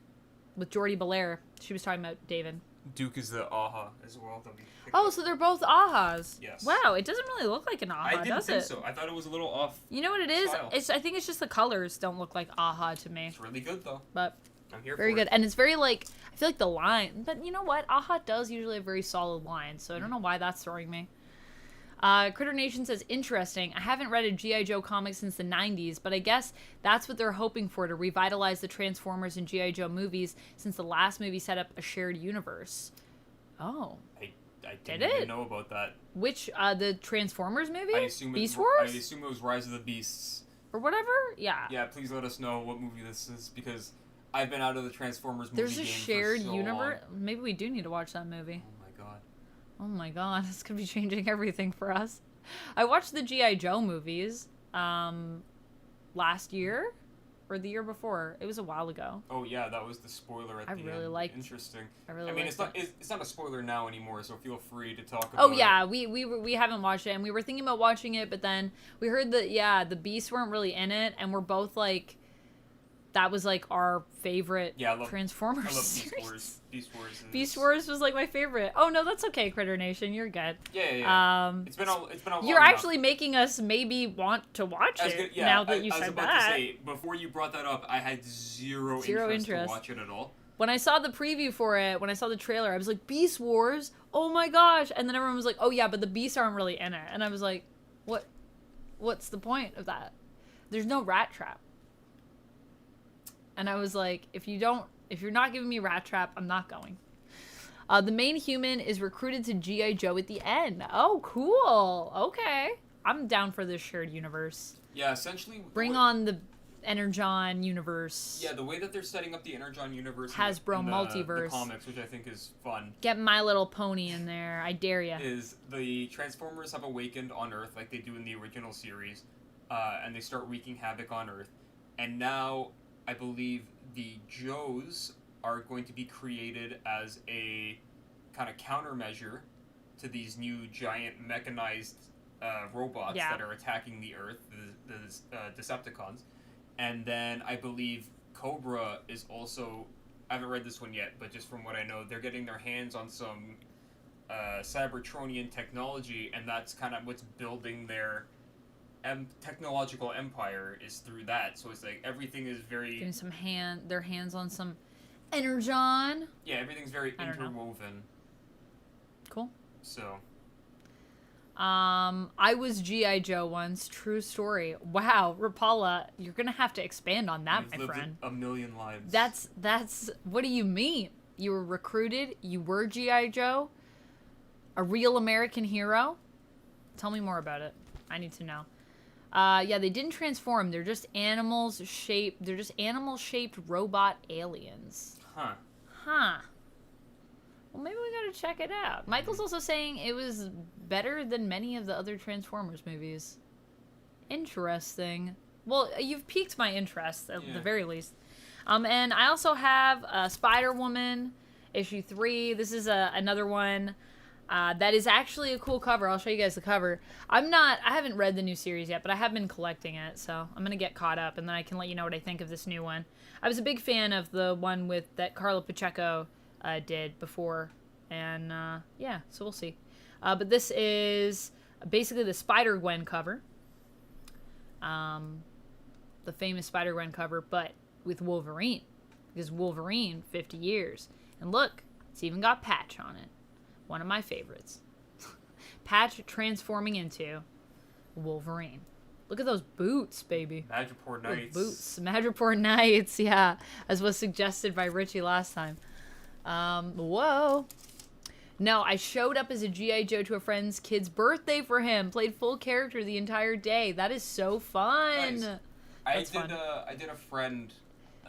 With Jordi Belair. She was talking about David. Duke is the Aja as well. That we picked Oh, up. so they're both Ahas. Yes. Wow, it doesn't really look like an Aha, I didn't does think it? so. I thought it was a little off. You know what it is? Style. I think it's just the colors don't look like Aha to me. It's really good though. But I'm here very for good. it. And it's very like, I feel like the line, but you know what? Aha does usually have very solid lines, so I don't know why that's throwing me. Critter Nation says, interesting. I haven't read a G.I. Joe comic since the 90s, but I guess that's what they're hoping for, to revitalize the Transformers and G.I. Joe movies, since the last movie set up a shared universe. Oh. I Did didn't even it? know about that. Which, the Transformers movie? I assume Beast I Wars? assume it was Rise of the Beasts. Or whatever? Yeah. Yeah, please let us know what movie this is, because I've been out of the Transformers movie There's a game shared for so universe. long. Maybe we do need to watch that movie. Oh my god. Oh my god, this could be changing everything for us. I watched the G.I. Joe movies last year or the year before. It was a while ago. Oh yeah, that was the spoiler at the end. I really liked. Interesting. I really. I mean, liked it's not a spoiler now anymore, so feel free to talk about Oh it. yeah, we haven't watched it, and we were thinking about watching it, but then we heard that the Beasts weren't really in it, and we're both like, that was like our favorite Transformers I love series. Beast Wars. Beast Wars was like my favorite. Oh no, that's okay, Critter Nation, you're good. Yeah. It's been a You're actually making us maybe want to watch it now that you said that. I was about to say, before you brought that up, I had zero interest to watch it at all. When I saw the preview for it, when I saw the trailer, I was like, Beast Wars? Oh my gosh. And then everyone was like, oh yeah, but the beasts aren't really in it. And I was like, what's the point of that? There's no rat trap. And I was like, if you're not giving me rat trap, I'm not going. The main human is recruited to G.I. Joe at the end. Oh, cool. Okay. I'm down for this shared universe. Yeah, essentially. Bring on the Energon universe. Yeah, the way that they're setting up the Energon universe. Hasbro in the multiverse. comics, which I think is fun. Get My Little Pony in there. I dare ya. Is the Transformers have awakened on Earth like they do in the original series, and they start wreaking havoc on Earth. And now, I believe the Joes are going to be created as a kind of countermeasure to these new giant mechanized robots that are attacking the Earth, the Decepticons. And then I believe Cobra is also, I haven't read this one yet, but just from what I know, they're getting their hands on some Cybertronian technology, and that's kind of what's building their technological empire, is through that. So it's like everything is very... Getting their hands on some Energon. Yeah, everything's very interwoven. Cool. So... I was G.I. Joe once. True story. Wow, Rapala, you're gonna have to expand on that, You've my lived friend. a million lives. That's. What do you mean? You were recruited. You were G.I. Joe. A real American hero. Tell me more about it. I need to know. Yeah, they didn't transform. They're just animal-shaped robot aliens. Huh. Huh. Well, maybe we gotta check it out. Michael's also saying it was better than many of the other Transformers movies. Interesting. Well, you've piqued my interest, at the very least. And I also have Spider-Woman, issue 3. This is another one that is actually a cool cover. I'll show you guys the cover. I haven't read the new series yet, but I have been collecting it, so I'm gonna get caught up, and then I can let you know what I think of this new one. I was a big fan of the one that Carla Pacheco did before, and yeah, so we'll see. But this is basically the Spider-Gwen cover. The famous Spider-Gwen cover, but with Wolverine. Because Wolverine, 50 years. And look, it's even got Patch on it. One of my favorites. Patch transforming into Wolverine. Look at those boots, baby. Madripoor Knights. Boots. Madripoor Knights, yeah. As was suggested by Richie last time. Whoa. No, I showed up as a G.I. Joe to a friend's kid's birthday for him. Played full character the entire day. That is so fun. Nice. I did a friend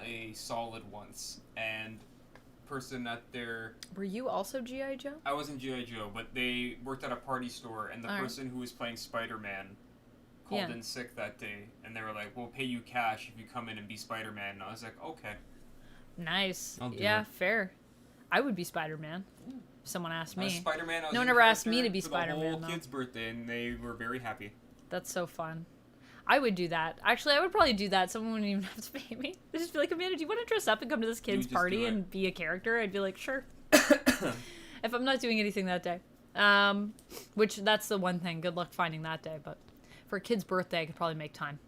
a solid once, and person at their... Were you also G.I. Joe? I wasn't G.I. Joe, but they worked at a party store, and the person who was playing Spider-Man called in sick that day, and they were like, we'll pay you cash if you come in and be Spider-Man. And I was like, okay. Nice. I'll do it. Fair. I would be Spider-Man. If someone asked me. Spider-Man. No one ever asked me to be Spider-Man. For the whole kid's birthday, and they were very happy. That's so fun. I would do that. Actually, I would probably do that. Someone wouldn't even have to pay me. They'd just be like, Amanda, do you want to dress up and come to this kid's party and be a character? I'd be like, sure. If I'm not doing anything that day. Which, that's the one thing. Good luck finding that day. But for a kid's birthday, I could probably make time.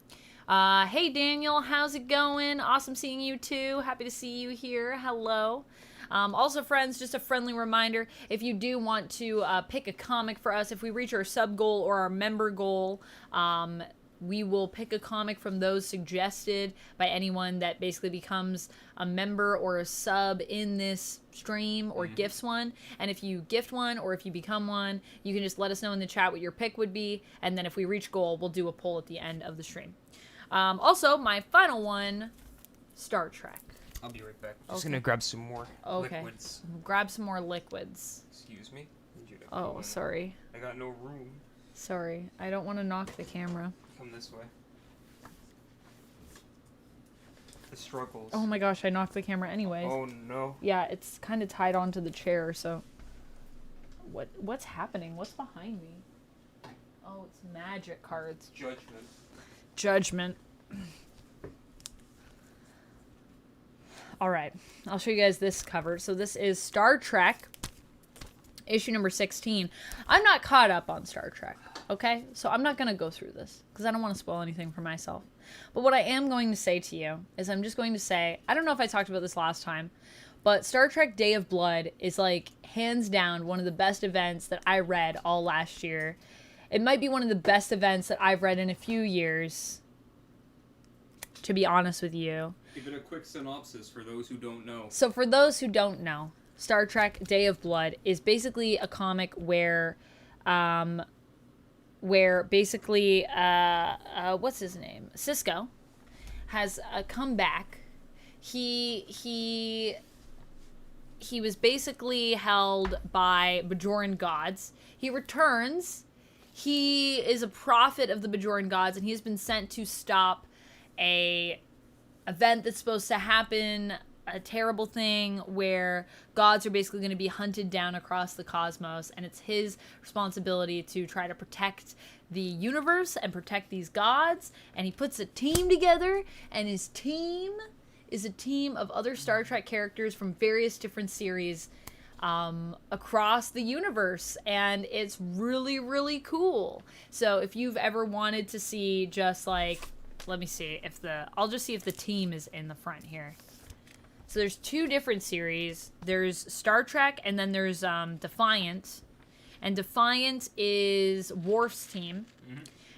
Hey, Daniel. How's it going? Awesome seeing you, too. Happy to see you here. Hello. Also, friends, just a friendly reminder, if you do want to pick a comic for us, if we reach our sub goal or our member goal, we will pick a comic from those suggested by anyone that basically becomes a member or a sub in this stream or gifts one. And if you gift one or if you become one, you can just let us know in the chat what your pick would be. And then if we reach goal, we'll do a poll at the end of the stream. Also, my final one, Star Trek. I'll be right back. Just gonna grab some more liquids. Grab some more liquids. Excuse me? Oh, sorry. I got no room. Sorry. I don't want to knock the camera. Come this way. The struggles. Oh my gosh, I knocked the camera anyways. Oh no. Yeah, it's kind of tied onto the chair, so... What's happening? What's behind me? Oh, it's magic cards. Judgment. Alright, I'll show you guys this cover. So this is Star Trek, issue number 16. I'm not caught up on Star Trek, okay? So I'm not going to go through this, because I don't want to spoil anything for myself. But what I am going to say to you is I'm just going to say, I don't know if I talked about this last time, but Star Trek Day of Blood is, like, hands down one of the best events that I read all last year. It might be one of the best events that I've read in a few years, to be honest with you. Give it a quick synopsis for those who don't know. So for those who don't know, Star Trek Day of Blood is basically a comic where basically, what's his name? Cisco has come back. He was basically held by Bajoran gods. He returns. He is a prophet of the Bajoran gods, and he has been sent to stop a event that's supposed to happen, a terrible thing where gods are basically going to be hunted down across the cosmos, and it's his responsibility to try to protect the universe and protect these gods. And he puts a team together, and his team is a team of other Star Trek characters from various different series across the universe, and it's really, really cool. So if you've ever wanted to see just like, let me see if I'll just see if the team is in the front here. So there's two different series. There's Star Trek, and then there's Defiant. And Defiant is Worf's team.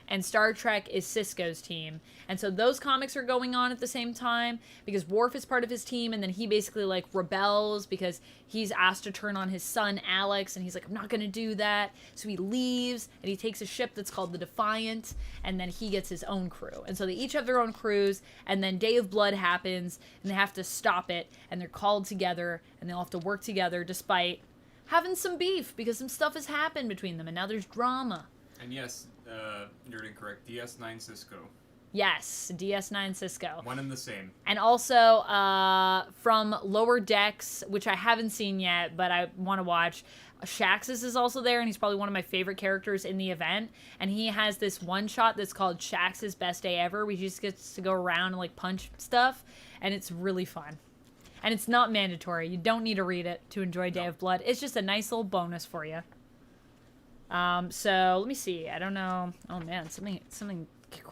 and Star Trek is Cisco's team. And so those comics are going on at the same time because Worf is part of his team, and then he basically like rebels because he's asked to turn on his son Alex, and he's like, I'm not gonna do that. So he leaves and he takes a ship that's called the Defiant, and then he gets his own crew. And so they each have their own crews, and then Day of Blood happens and they have to stop it, and they're called together and they'll have to work together despite having some beef because some stuff has happened between them, and now there's drama. And yes, you're incorrect. DS9 Cisco. Yes, DS9 Cisco. One and the same. And also from Lower Decks, which I haven't seen yet, but I want to watch, Shaxus is also there, and he's probably one of my favorite characters in the event. And he has this one shot that's called Shax's Best Day Ever, where he just gets to go around and like punch stuff, and it's really fun. And it's not mandatory. You don't need to read it to enjoy Day of Blood. It's just a nice little bonus for you. So let me see. I don't know. Oh man, something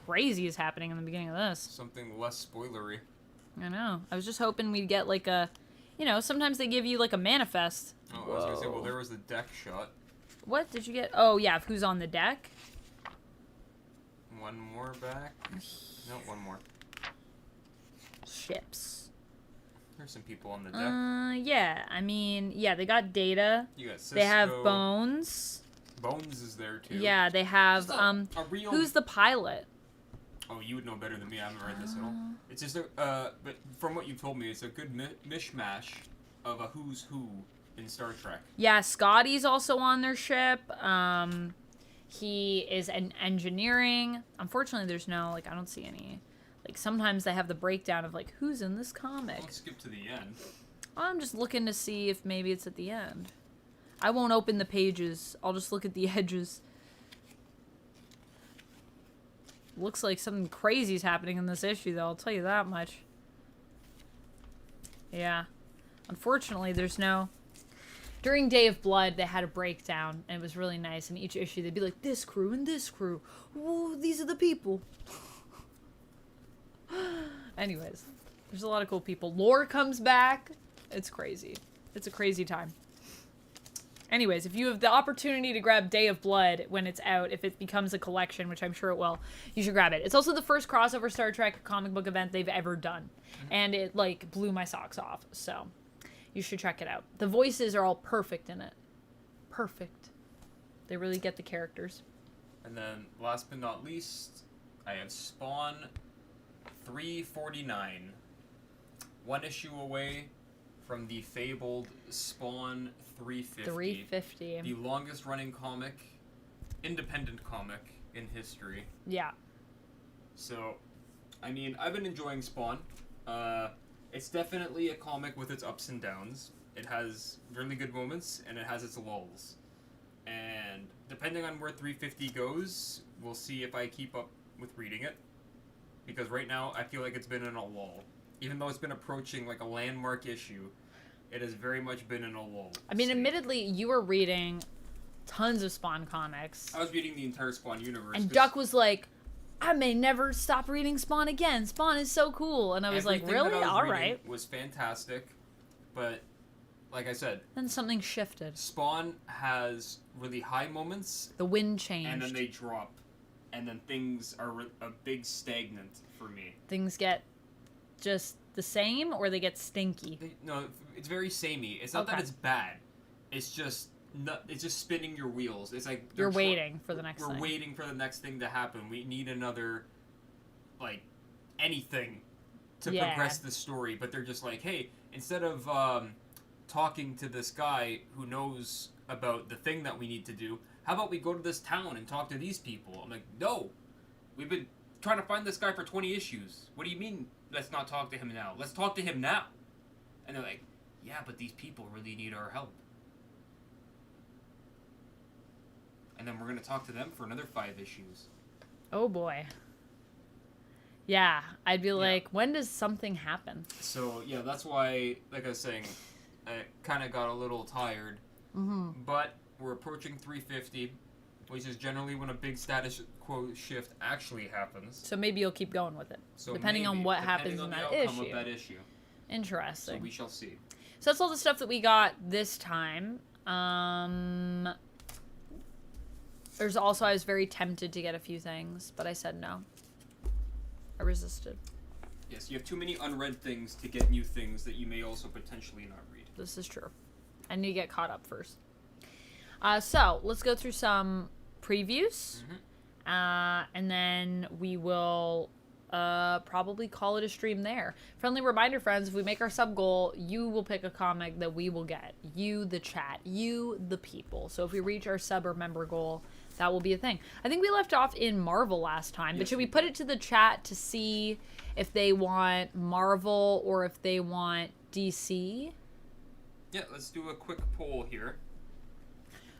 crazy is happening in the beginning of this. Something less spoilery. I know. I was just hoping we'd get like a, sometimes they give you like a manifest. Oh, I was gonna say, well, there was the deck shot. What did you get? Oh yeah, who's on the deck? One more back. No, one more. Ships. There's some people on the deck. Yeah. I mean, yeah, they got Data. You got Cisco. They have Bones. Bones is there too. Yeah, they have a real... Who's the pilot? Oh, you would know better than me. I haven't read this at all. It's just but from what you told me, it's a good mishmash of a who's who in Star Trek. Yeah, Scotty's also on their ship. He is in engineering. Unfortunately, there's no, I don't see any. Sometimes they have the breakdown of, who's in this comic. Don't skip to the end. I'm just looking to see if maybe it's at the end. I won't open the pages. I'll just look at the edges. Looks like something crazy is happening in this issue, though. I'll tell you that much. Yeah. Unfortunately, there's no... During Day of Blood, they had a breakdown, and it was really nice. In each issue, they'd be like, this crew and this crew. Ooh, these are the people. Anyways, there's a lot of cool people. Lore comes back. It's crazy. It's a crazy time. Anyways, if you have the opportunity to grab Day of Blood when it's out, if it becomes a collection, which I'm sure it will, you should grab it. It's also the first crossover Star Trek comic book event they've ever done. And it, blew my socks off. So, you should check it out. The voices are all perfect in it. Perfect. They really get the characters. And then, last but not least, I have Spawn 349. One issue away from the fabled Spawn 350. 350. The longest running comic, independent comic in history. Yeah. So, I mean, I've been enjoying Spawn. It's definitely a comic with its ups and downs. It has really good moments, and it has its lulls. And depending on where 350 goes, we'll see if I keep up with reading it. Because right now, I feel like it's been in a lull. Even though it's been approaching a landmark issue, it has very much been in a lull. I mean, admittedly, you were reading tons of Spawn comics. I was reading the entire Spawn universe. And Duck was like, I may never stop reading Spawn again. Spawn is so cool. And I was like, really? All right. Was fantastic. But, like I said... Then something shifted. Spawn has really high moments. The wind changed. And then they drop. And then things are a big stagnant for me. Things get just the same, or they get stinky? No, it's very samey. It's not that it's bad. It's just spinning your wheels. It's like you're waiting for the next thing. We're waiting for the next thing to happen. We need another, anything to progress the story. But they're just like, hey, instead of talking to this guy who knows about the thing that we need to do, how about we go to this town and talk to these people? I'm like, no. We've been trying to find this guy for 20 issues. What do you mean, let's not talk to him now? Let's talk to him now. And they're like, yeah, but these people really need our help. And then we're going to talk to them for another 5 issues. Oh, boy. Yeah, I'd be like, when does something happen? So, yeah, that's why, like I was saying, I kind of got a little tired. Mm-hmm. But we're approaching 350, which is generally when a big status quo shift actually happens. So maybe you'll keep going with it, depending on what happens in that issue. Interesting. So we shall see. So that's all the stuff that we got this time. There's also, I was very tempted to get a few things, but I said no. I resisted. Yes, you have too many unread things to get new things that you may also potentially not read. This is true. I need to get caught up first. So, let's go through some previews. And then we will probably call it a stream there. Friendly reminder, friends, if we make our sub goal, you will pick a comic that we will get. You, the chat. You, the people. So if we reach our sub or member goal, that will be a thing. I think we left off in Marvel last time, but should we put it to the chat to see if they want Marvel or if they want DC? Yeah, let's do a quick poll here.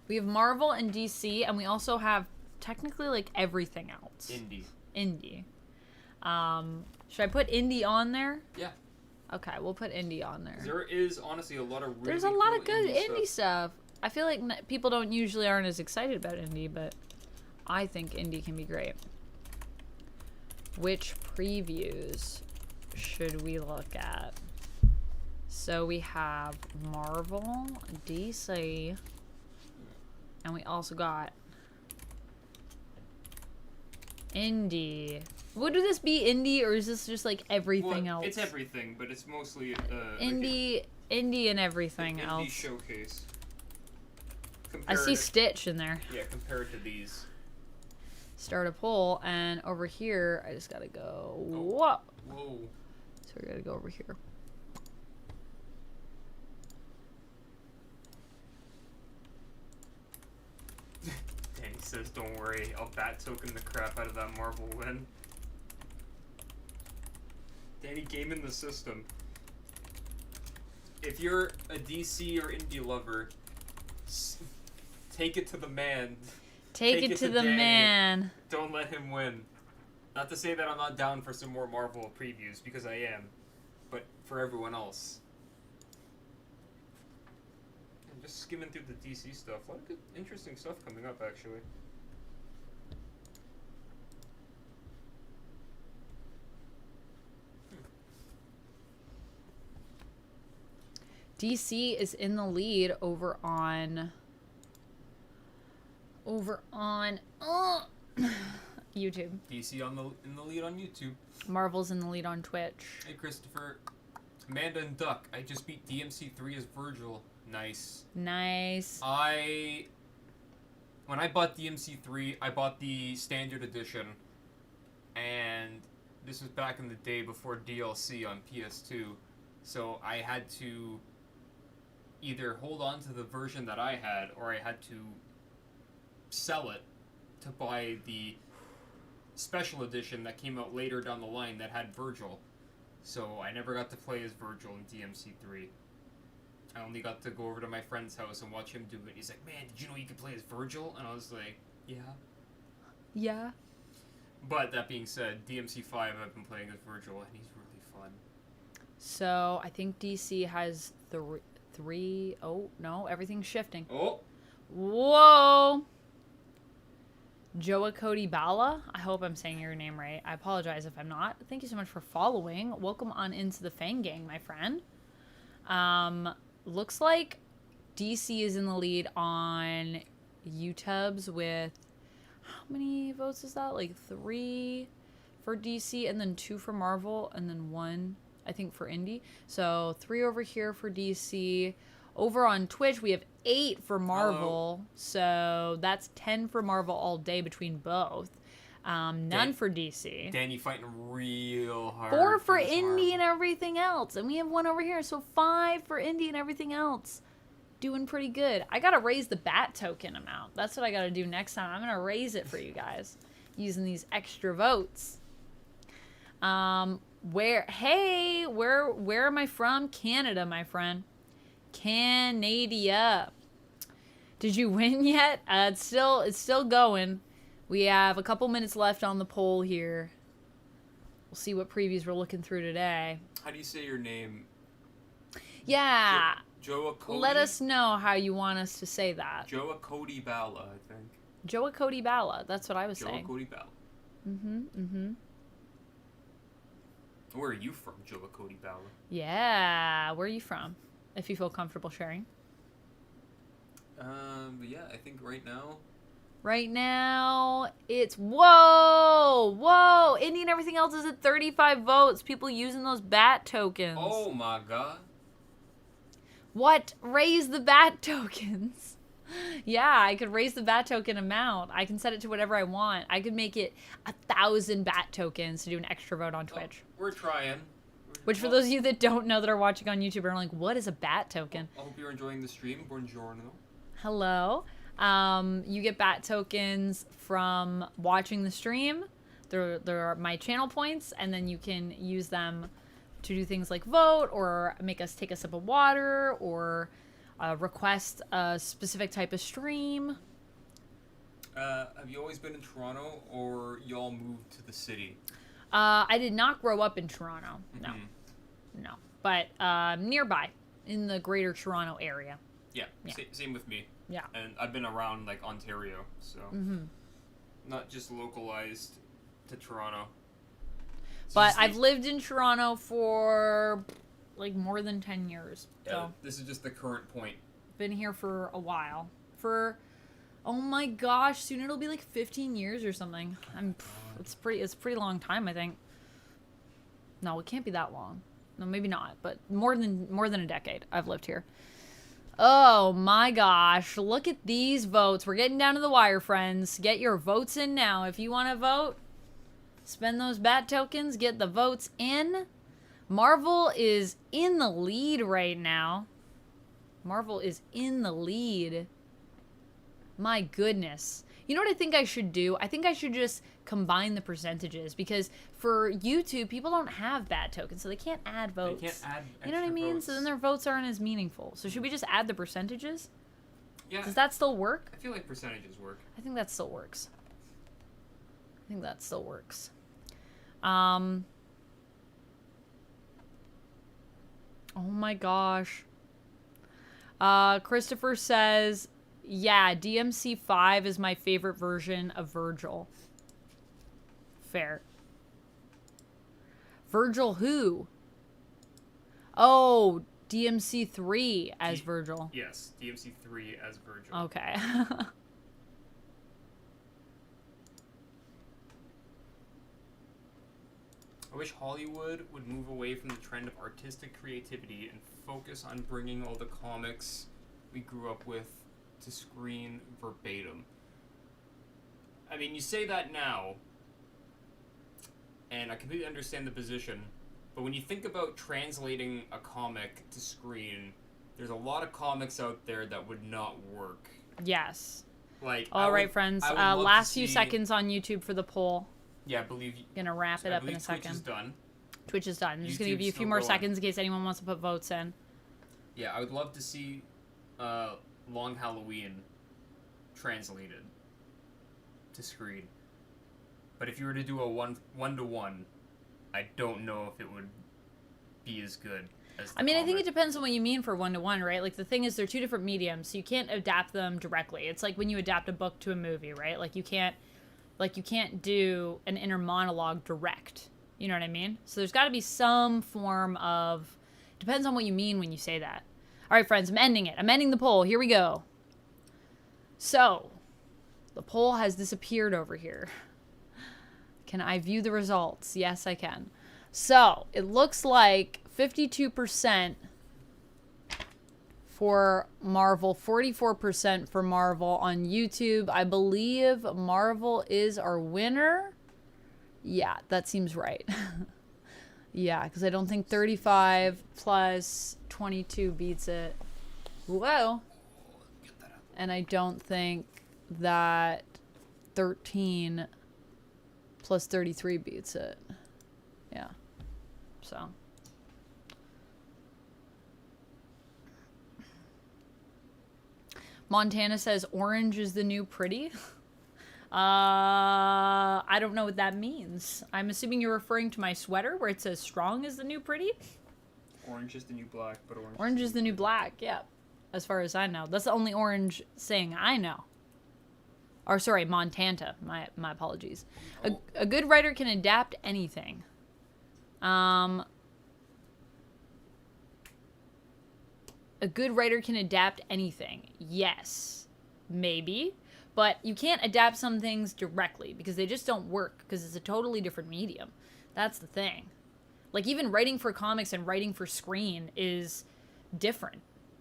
We have Marvel and DC, and we also have technically like everything else. Indie. Should I put indie on there? Yeah. Okay, we'll put indie on there. There is honestly a lot of really There's a lot of good indie stuff. I feel like people don't usually aren't as excited about indie, but I think indie can be great. Which previews should we look at? So we have Marvel, DC, and we also got indie. Would this be indie, or is this just like everything else? It's everything, but it's mostly indie and everything indie else. Showcase. I see Stitch in there. Yeah, compared to these. Start a poll, and over here, I just gotta go. Whoa. So we gotta go over here. Danny says, "Don't worry, I'll bat token the crap out of that Marvel win." Danny, game in the system. If you're a DC or indie lover, take it to the man. Take it to the Danny. man. Don't let him win. Not to say that I'm not down for some more Marvel previews, because I am. But for everyone else. I'm just skimming through the DC stuff. A lot of good, interesting stuff coming up, actually. DC is in the lead over on YouTube. DC in the lead on YouTube. Marvel's in the lead on Twitch. Hey, Christopher. Amanda and Duck. I just beat DMC3 as Virgil. Nice. Nice. When I bought DMC3, I bought the standard edition, and this was back in the day before DLC on PS2, so I had to either hold on to the version that I had, or I had to sell it to buy the special edition that came out later down the line that had Virgil. So I never got to play as Virgil in DMC3. I only got to go over to my friend's house and watch him do it. He's like, "Man, did you know you could play as Virgil?" And I was like, "Yeah." Yeah. But that being said, DMC5 I've been playing as Virgil, and he's really fun. So I think DC has three. Oh no, everything's shifting. Oh. Whoa. Joa Cody Bala. I hope I'm saying your name right. I apologize if I'm not. Thank you so much for following. Welcome on into the Fang Gang, my friend. Looks like DC is in the lead on YouTubes with, how many votes is that? Like 3 for DC, and then 2 for Marvel, and then 1, I think, for Indie. So 3 over here for DC. Over on Twitch, we have 8 for Marvel. Hello. So that's 10 for Marvel all day between both. None for DC. Danny fighting real hard. 4 for this Indie Marvel. and everything else. And we have 1 over here. So 5 for Indie and everything else. Doing pretty good. I got to raise the bat token amount. That's what I got to do next time. I'm going to raise it for you guys. Using these extra votes. Where am I from? Canada, my friend. Canada. Did you win yet? It's still going. We have a couple minutes left on the poll here. We'll see what previews we're looking through today. How do you say your name? Yeah. Joa Cody? Let us know how you want us to say that. Joa Cody Bala, I think. Joa Cody Bala. That's what I was saying. Joa Cody Bala. Mm-hmm. Where are you from, Joa Cody Bala? Yeah. Where are you from? If you feel comfortable sharing. But yeah, I think right now Right now, it's whoa. Indie and everything else is at 35 votes. People using those bat tokens. Oh my god. What? Raise the bat tokens. Yeah, I could raise the bat token amount. I can set it to whatever I want. I could make it 1,000 bat tokens to do an extra vote on Twitch. We're trying. Which, for those of you that don't know that are watching on YouTube are like, what is a bat token? I hope you're enjoying the stream. Buongiorno. Hello. You get bat tokens from watching the stream. There are my channel points, and then you can use them to do things like vote, or make us take a sip of water, or request a specific type of stream. Have you always been in Toronto, or y'all moved to the city? I did not grow up in Toronto. No. Mm-hmm. No. But nearby, in the greater Toronto area. Yeah. Same with me. Yeah. And I've been around, like, Ontario, so... Not just localized to Toronto. So but I've lived in Toronto for, like, more than 10 years. Yeah, So this is just the current point. been here for a while. Oh my gosh, soon it'll be like 15 years or something. It's a pretty long time, I think. No, it can't be that long. No, maybe not, but more than a decade I've lived here. Oh my gosh, look at these votes. We're getting down to the wire, friends. Get your votes in now. If you want to vote, spend those bat tokens, get the votes in. Marvel is in the lead right now. Marvel is in the lead. My goodness. You know what I think I should do? I think I should just combine the percentages, because for YouTube, people don't have bat tokens, so they can't add votes. They can't add extra You know what I mean? votes. So then their votes aren't as meaningful. So should we just add the percentages? Yeah. Does that still work? I feel like percentages work. I think that still works. Oh my gosh. Christopher says, yeah, DMC5 is my favorite version of Virgil. Fair. Virgil who? Oh, DMC3 as Virgil. Yes, DMC3 as Virgil. Okay. I wish Hollywood would move away from the trend of artistic creativity and focus on bringing all the comics we grew up with to screen verbatim. I mean, you say that now, and I completely understand the position, but when you think about translating a comic to screen, there's a lot of comics out there that would not work. Yes. Like, all right, friends. Last few seconds on YouTube for the poll. Yeah, I believe... Gonna wrap it up in a second. Twitch is done. Twitch is done. I'm just gonna give you a few more seconds in case anyone wants to put votes in. Yeah, I would love to see Long Halloween translated to screen. But if you were to do a one-to-one, I don't know if it would be as good as the I mean, I think it comic. depends on what you mean for one-to-one, right? Like, the thing is, they're two different mediums, so you can't adapt them directly. It's like when you adapt a book to a movie, right? Like, you can't do an inner monologue direct. You know what I mean? So there's got to be some form of... Depends on what you mean when you say that. All right, friends, I'm ending it. I'm ending the poll. Here we go. So, the poll has disappeared over here. Can I view the results? Yes, I can. So, it looks like 52% for Marvel, 44% for Marvel on YouTube. I believe Marvel is our winner. Yeah, that seems right. Yeah, because I don't think 35 plus 22 beats it. Whoa. And I don't think that 13 plus 33 beats it. Yeah. So. Montana says orange is the new pretty. I don't know what that means. I'm assuming you're referring to my sweater where it says strong is the new pretty. Orange is the new black, but orange is the new black, yeah. As far as I know. That's the only orange saying I know. Or sorry, Montana. My apologies. A good writer can adapt anything. A good writer can adapt anything. Yes. Maybe. But you can't adapt some things directly because they just don't work because it's a totally different medium. That's the thing. Like, even writing for comics and writing for screen is different.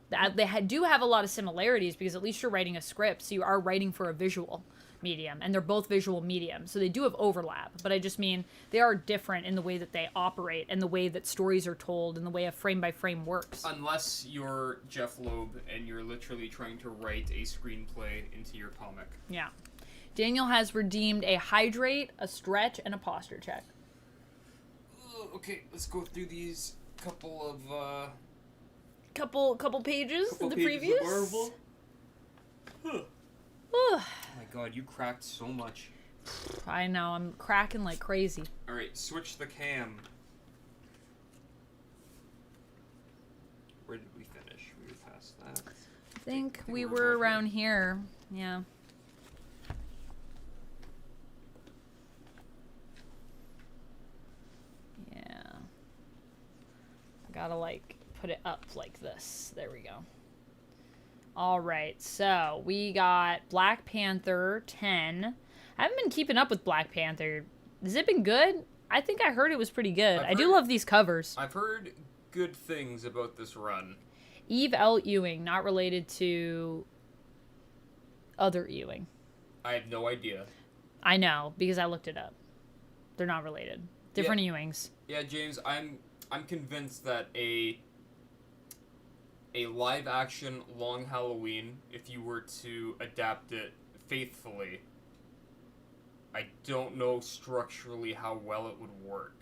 They do have a lot of similarities because at least you're writing a script, so you are writing for a visual medium, and they're both visual mediums, so they do have overlap. But I just mean they are different in the way that they operate and the way that stories are told and the way a frame-by-frame works. Unless you're Jeff Loeb and you're literally trying to write a screenplay into your comic. Yeah. Daniel has redeemed a hydrate, a stretch, and a posture check. Okay, let's go through these couple of couple pages of the pages previews. Of Marvel. Huh. Oh my god, you cracked so much. I know, I'm cracking like crazy. Alright, switch the cam. Where did we finish? We were past that. I think we were around here. Yeah. Yeah. I gotta, like, put it up like this. There we go. Alright, so we got Black Panther 10. I haven't been keeping up with Black Panther. Has it been good? I think I heard it was pretty good. I do love these covers. I've heard good things about this run. Eve L. Ewing, not related to other Ewing. I have no idea. I know, because I looked it up. They're not related. Different Ewings. Yeah, James, I'm convinced that a live action Long Halloween, if you were to adapt it faithfully, I don't know structurally how well it would work.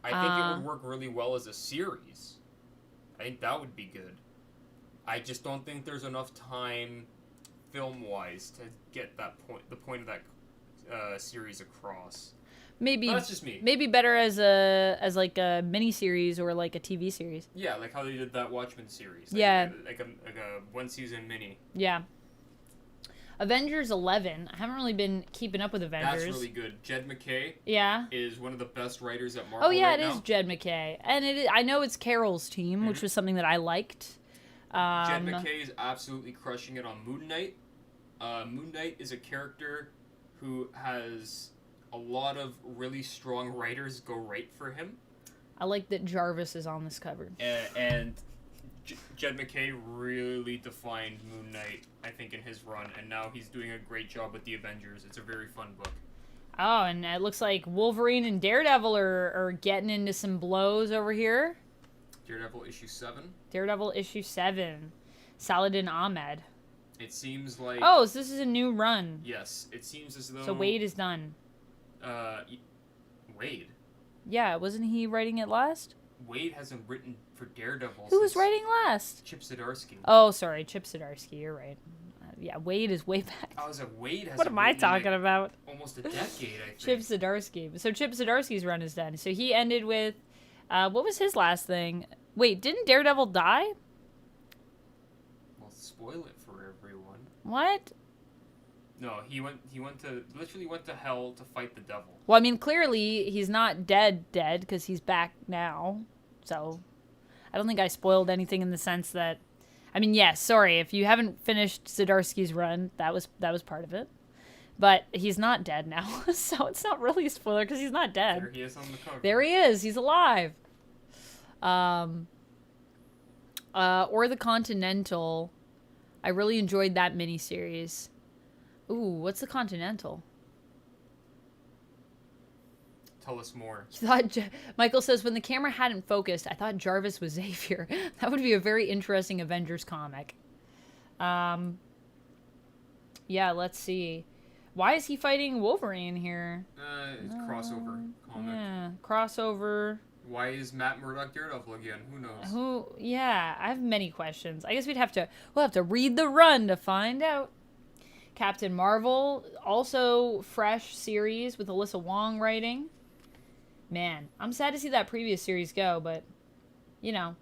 I think it would work really well as a series. I think that would be good. I just don't think there's enough time film-wise to get the point of that series across. Maybe that's just me. Maybe better as like a mini series or like a TV series. Yeah, like how they did that Watchmen series. Like a one season mini. Yeah. Avengers 11. I haven't really been keeping up with Avengers. That's really good. Jed McKay. Yeah. Is one of the best writers at Marvel. Oh yeah, right it now. is Jed McKay, and I know it's Carol's team, which was something that I liked. Jed McKay is absolutely crushing it on Moon Knight. Moon Knight is a character who has a lot of really strong writers go write for him. I like that Jarvis is on this cover. And Jed McKay really defined Moon Knight, I think, in his run, and now he's doing a great job with the Avengers. It's a very fun book. Oh, and it looks like Wolverine and Daredevil are getting into some blows over here. Daredevil issue 7. Daredevil issue 7. Saladin Ahmed. It seems like... Oh, so this is a new run. Yes, it seems as though... So Wade is done. Wade? Yeah, wasn't he writing it last? Wade hasn't written for Daredevil. Who was writing last? Chip Zdarsky. Oh, sorry, Chip Zdarsky. You're right. Yeah, Wade is way back. I was like, Wade has. What am I talking about? Almost a decade, I think. Chip Zdarsky. So Chip Zdarsky's run is done. So he ended with, what was his last thing? Wait, didn't Daredevil die? Well, spoil it for everyone. What? No, he literally went to hell to fight the devil. Well, I mean, clearly he's not dead, because he's back now. So, I don't think I spoiled anything in the sense that, I mean, yes, sorry, if you haven't finished Zdarsky's run, that was part of it. But he's not dead now, so it's not really a spoiler because he's not dead. There he is on the cover. There he is. He's alive. Or the Continental. I really enjoyed that miniseries. Ooh, what's the Continental? Tell us more. Michael says, when the camera hadn't focused, I thought Jarvis was Xavier. That would be a very interesting Avengers comic. Yeah, let's see. Why is he fighting Wolverine here? It's crossover comic. Yeah, crossover. Why is Matt Murdock Daredevil again? Who knows? Yeah, I have many questions. I guess we'll have to read the run to find out. Captain Marvel, also fresh series with Alyssa Wong writing. Man, I'm sad to see that previous series go, but, you know,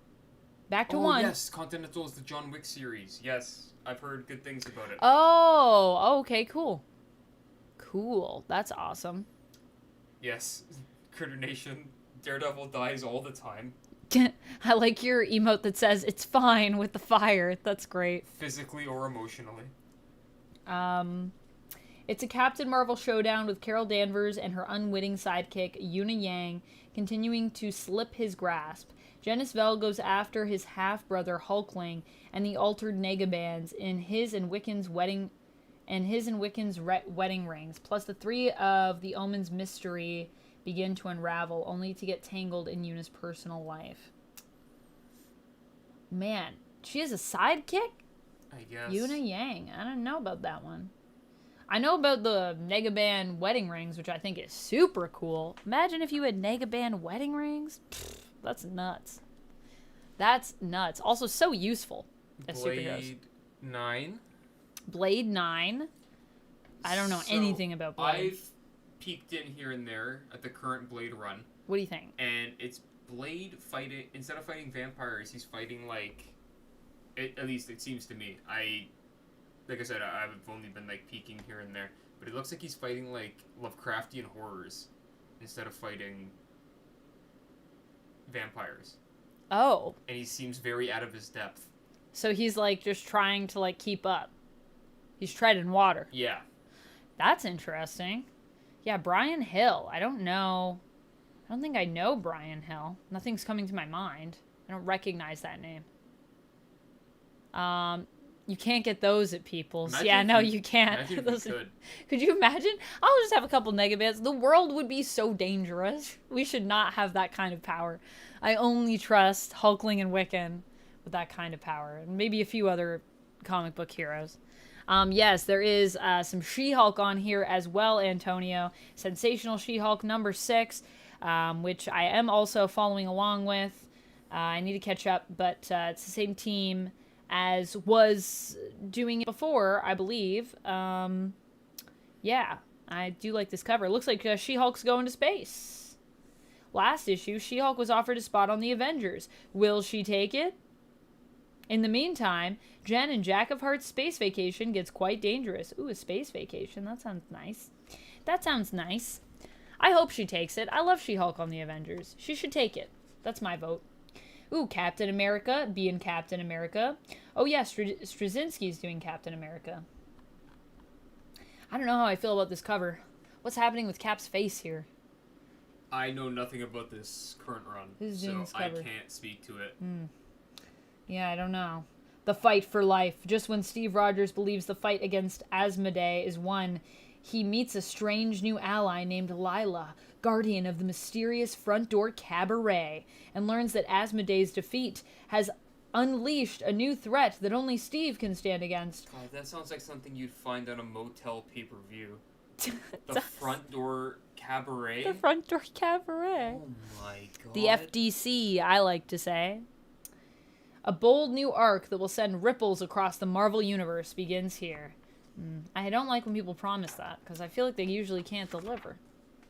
back to one. Oh, yes, Continental is the John Wick series. Yes, I've heard good things about it. Oh, okay, cool. Cool, that's awesome. Yes, Critter Nation, Daredevil dies all the time. I like your emote that says, it's fine with the fire. That's great. Physically or emotionally. It's a Captain Marvel showdown with Carol Danvers and her unwitting sidekick, Yuna Yang, continuing to slip his grasp. Janice Vell goes after his half-brother Hulkling and the altered Negabands in his and Wiccan's wedding rings, plus the three of the Omen's mystery begin to unravel, only to get tangled in Yuna's personal life. Man, she has a sidekick? I guess. Yuna Yang. I don't know about that one. I know about the Negaband wedding rings, which I think is super cool. Imagine if you had Negaband wedding rings. Pfft, that's nuts. That's nuts. Also, so useful as superheroes. Blade 9. Blade 9. I don't know anything about Blade. I've peeked in here and there at the current Blade run. What do you think? And it's Blade fighting, instead of fighting vampires, he's fighting like, at least it seems to me. Like I said, I've only been like peeking here and there, but it looks like he's fighting like Lovecraftian horrors instead of fighting vampires. Oh. And he seems very out of his depth. So he's like just trying to like keep up. He's treading water. Yeah. That's interesting. Yeah, Brian Hill. I don't know. I don't think I know Brian Hill. Nothing's coming to my mind. I don't recognize that name. You can't get those at People's. You can't. Imagine if those you could. Could you imagine? I'll just have a couple Negabands. The world would be so dangerous. We should not have that kind of power. I only trust Hulkling and Wiccan with that kind of power. And maybe a few other comic book heroes. Yes, there is some She-Hulk on here as well, Antonio. Sensational She-Hulk number 6, which I am also following along with. I need to catch up, but it's the same team as was doing it before, I believe. Yeah, I do like this cover. It looks like She-Hulk's going to space. Last issue, She-Hulk was offered a spot on the Avengers. Will she take it? In the meantime, Jen and Jack of Hearts' space vacation gets quite dangerous. Ooh, a space vacation. That sounds nice. That sounds nice. I hope she takes it. I love She-Hulk on the Avengers. She should take it. That's my vote. Ooh, Captain America being Captain America. Oh, yeah, Straczynski's doing Captain America. I don't know how I feel about this cover. What's happening with Cap's face here? I know nothing about this current run, so I can't speak to it. Yeah, I don't know. The fight for life. Just when Steve Rogers believes the fight against Asmodee is won, he meets a strange new ally named Lila, guardian of the mysterious front door cabaret, and learns that Asmodee's defeat has unleashed a new threat that only Steve can stand against. God, that sounds like something you'd find on a motel pay-per-view. The front door cabaret? The front door cabaret. Oh my god. The FDC, I like to say. A bold new arc that will send ripples across the Marvel Universe begins here. I don't like when people promise that, because I feel like they usually can't deliver.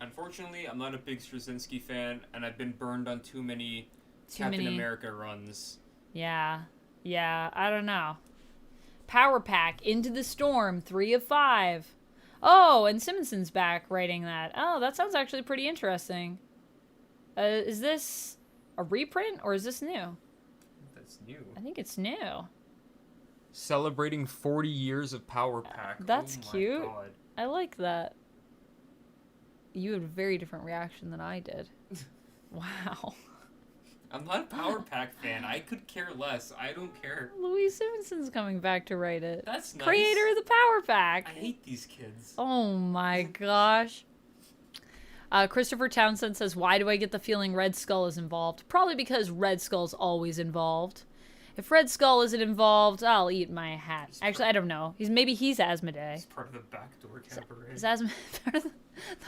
Unfortunately, I'm not a big Straczynski fan, and I've been burned on too many Captain America runs. Yeah, I don't know. Power Pack, Into the Storm, 3 of 5. Oh, and Simonson's back writing that. Oh, that sounds actually pretty interesting. Is this a reprint, or is this new? That's new. I think it's new. Celebrating 40 years of Power Pack. That's cute. God. I like that. You had a very different reaction than I did. Wow. I'm not a Power Pack fan. I could care less. I don't care. Louise Simonson's coming back to write it. That's nice. Creator of the Power Pack. I hate these kids. Oh my gosh. Christopher Townsend says, why do I get the feeling Red Skull is involved? Probably because Red Skull's always involved. If Red Skull isn't involved, I'll eat my hat. Actually, I don't know. Maybe he's Asmodee. He's part of the backdoor cabaret. Is Asmodee part of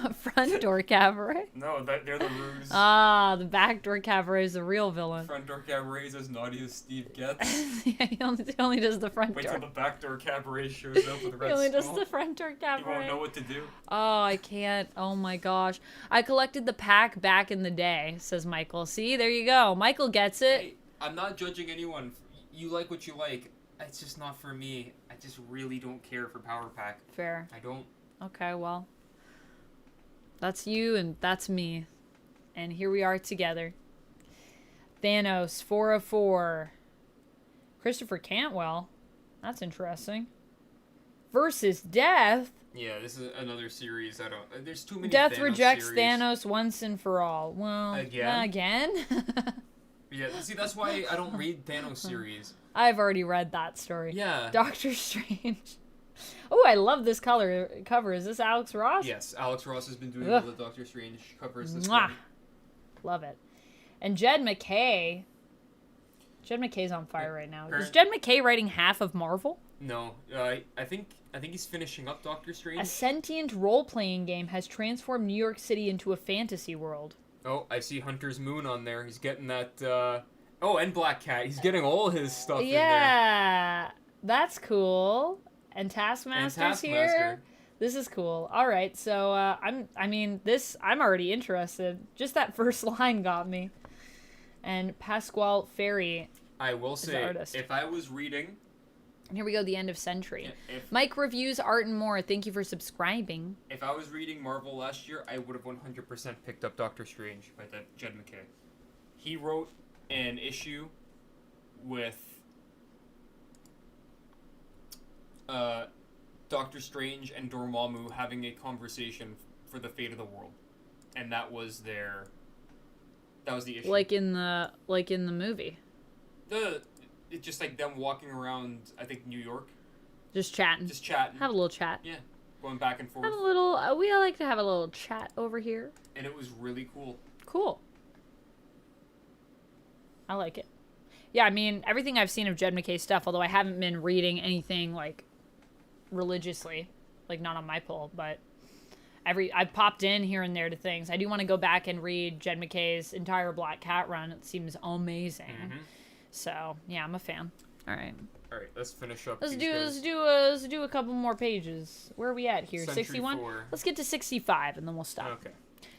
the front door cabaret? No, they're the ruse. Ah, the backdoor cabaret is the real villain. Front door cabaret is as naughty as Steve gets. Yeah, he only does the front door. Wait till the backdoor cabaret shows up with Red Skull. He only does the front door cabaret. He won't know what to do. Oh, I can't. Oh my gosh. I collected the pack back in the day, says Michael. See, there you go. Michael gets it. Hey, I'm not judging anyone. You like what you like. It's just not for me. I just really don't care for Power Pack. Fair. I don't. Okay, well. That's you and that's me. And here we are together. Thanos, 4 of 4. Christopher Cantwell. That's interesting. versus Death. Yeah, this is another series. There's too many. Death Thanos rejects series. Thanos once and for all. Well, again. Yeah, see, that's why I don't read Thanos series. I've already read that story. Yeah. Doctor Strange. Oh, I love this cover. Is this Alex Ross? Yes, Alex Ross has been doing all the Doctor Strange covers this Mwah. week. Love it. And Jed McKay. Jed McKay's on fire right now. Is Jed McKay writing half of Marvel? No, I think he's finishing up Doctor Strange. A sentient role-playing game has transformed New York City into a fantasy world. Oh, I see Hunter's Moon on there. He's getting that. Oh, and Black Cat. He's getting all his stuff in there. Yeah, that's cool. And Taskmaster's here. This is cool. All right, so I'm already interested. Just that first line got me. And Pasquale Ferry. I will say, if I was reading. And here we go, the end of Century. Yeah, Mike reviews art and more. Thank you for subscribing. If I was reading Marvel last year, I would have 100% picked up Doctor Strange by Jed McKay. He wrote an issue with Doctor Strange and Dormammu having a conversation for the fate of the world, and that was the issue. Like in the movie. It's just like them walking around, I think, New York. Just chatting. Have a little chat. Yeah. Going back and forth. Have a little, we like to have a little chat over here. And it was really cool. Cool. I like it. Yeah, I mean, everything I've seen of Jed McKay's stuff, although I haven't been reading anything, like, religiously. Like, not on my pull, but I've popped in here and there to things. I do want to go back and read Jed McKay's entire Black Cat run. It seems amazing. Mm-hmm. So, yeah, I'm a fan. All right, let's finish up. Let's do a couple more pages. Where are we at here? 61? Let's get to 65 and then we'll stop. Okay.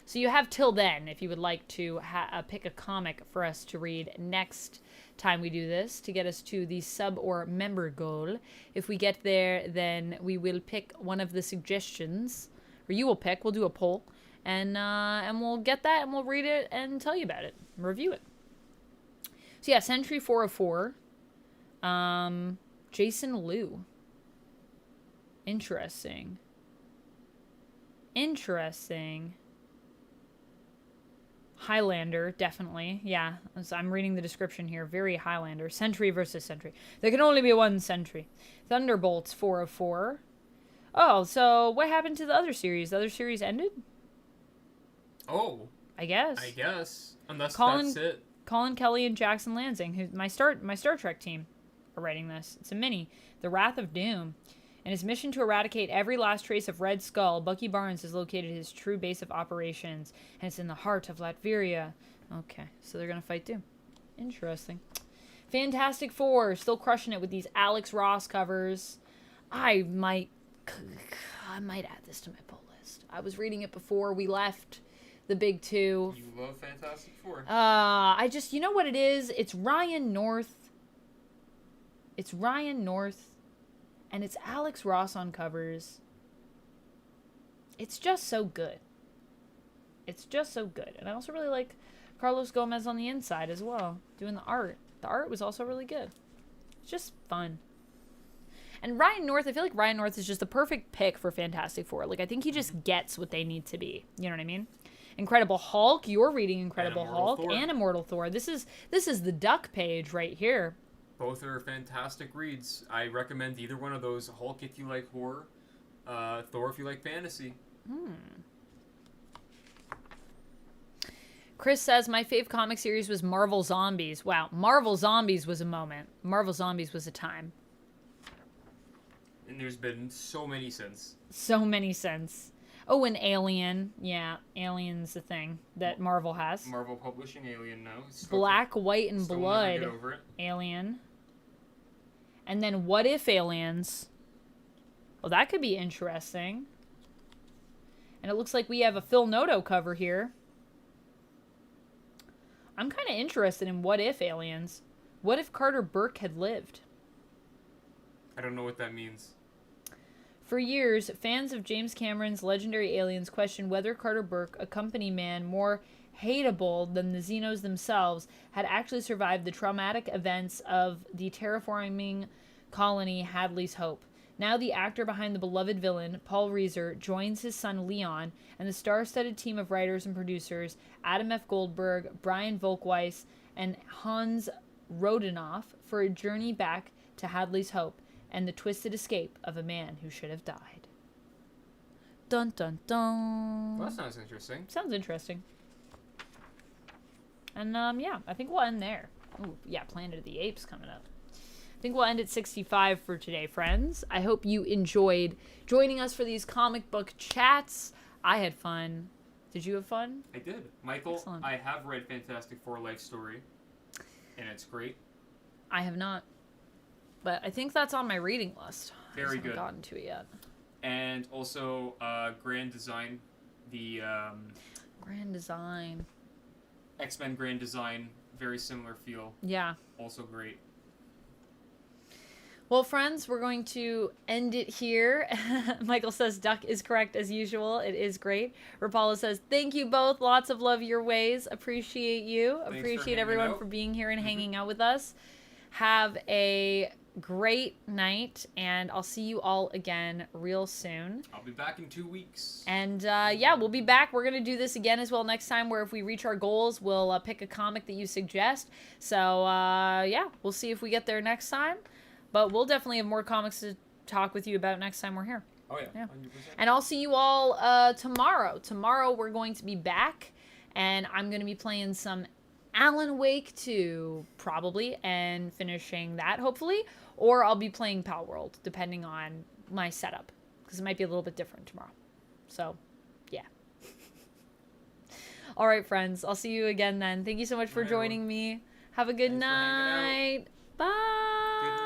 So you have till then if you would like to pick a comic for us to read next time we do this to get us to the sub or member goal. If we get there, then we will pick one of the suggestions, or you will pick. We'll do a poll, and we'll get that and we'll read it and tell you about it, review it. So yeah, Century 404. Jason Liu. Interesting. Highlander, definitely. Yeah, so I'm reading the description here. Very Highlander. Century versus Century. There can only be one Century. Thunderbolts 404. Oh, so what happened to the other series? The other series ended? Oh. I guess. Unless that's it. Colin Kelly and Jackson Lansing, who my Star Trek team, are writing this. It's a mini, The Wrath of Doom. In his mission to eradicate every last trace of Red Skull, Bucky Barnes has located his true base of operations, and it's in the heart of Latveria. Okay, so they're gonna fight Doom. Interesting. Fantastic Four, still crushing it with these Alex Ross covers. I might add this to my pull list. I was reading it before we left the big two. You love Fantastic Four. You know what it is? It's Ryan North, and it's Alex Ross on covers. It's just so good. And I also really like Carlos Gomez on the inside as well, doing the art. The art was also really good. It's just fun. And Ryan North, I feel like Ryan North is just the perfect pick for Fantastic Four. Like, I think he just gets what they need to be. You know what I mean? Incredible Hulk. You're reading Incredible Hulk and Immortal Thor. This is the Duck page right here. Both are fantastic reads. I recommend either one of those. Hulk if you like horror, Thor if you like fantasy. Chris says, my fave comic series was Marvel Zombies. Wow, Marvel Zombies was a moment. Marvel Zombies was a time. And there's been so many since. Oh, and Alien. Yeah, Alien's a thing that Marvel has. Marvel publishing Alien now. Black, White, and Blood. Get over it. Alien. And then What If Aliens. Well, that could be interesting. And it looks like we have a Phil Noto cover here. I'm kind of interested in What If Aliens. What if Carter Burke had lived? I don't know what that means. For years, fans of James Cameron's legendary Aliens questioned whether Carter Burke, a company man more hateable than the Xenos themselves, had actually survived the traumatic events of the terraforming colony Hadley's Hope. Now the actor behind the beloved villain, Paul Reiser, joins his son Leon and the star-studded team of writers and producers Adam F. Goldberg, Brian Volkweis, and Hans Rodenoff for a journey back to Hadley's Hope and the twisted escape of a man who should have died. Dun dun dun. Well, that sounds interesting. Sounds interesting. And yeah, I think we'll end there. Ooh, yeah, Planet of the Apes coming up. I think we'll end at 65 for today, friends. I hope you enjoyed joining us for these comic book chats. I had fun. Did you have fun? I did. Michael, Excellent. I have read Fantastic Four Life Story, and it's great. I have not. But I think that's on my reading list. Very I just good. haven't gotten to it yet. And also, Grand Design, the Grand Design. X-Men Grand Design, very similar feel. Yeah. Also great. Well, friends, we're going to end it here. Michael says Duck is correct as usual. It is great. Rapala says, thank you both. Lots of love your ways. Appreciate you. Thanks Appreciate for everyone hanging out. for being here and hanging out with us. Have a great night, and I'll see you all again real soon. I'll be back in 2 weeks. And yeah, we'll be back. We're going to do this again as well next time, where if we reach our goals, we'll pick a comic that you suggest. So yeah, we'll see if we get there next time. But we'll definitely have more comics to talk with you about next time we're here. Oh, yeah. Yeah. 100%. And I'll see you all tomorrow. Tomorrow we're going to be back, and I'm going to be playing some Alan Wake 2, probably, and finishing that, hopefully. Or I'll be playing Pal World, depending on my setup, because it might be a little bit different tomorrow. So, yeah. All right, friends. I'll see you again then. Thank you so much for All right, joining me. Have a good Thanks for hanging out. night. Bye.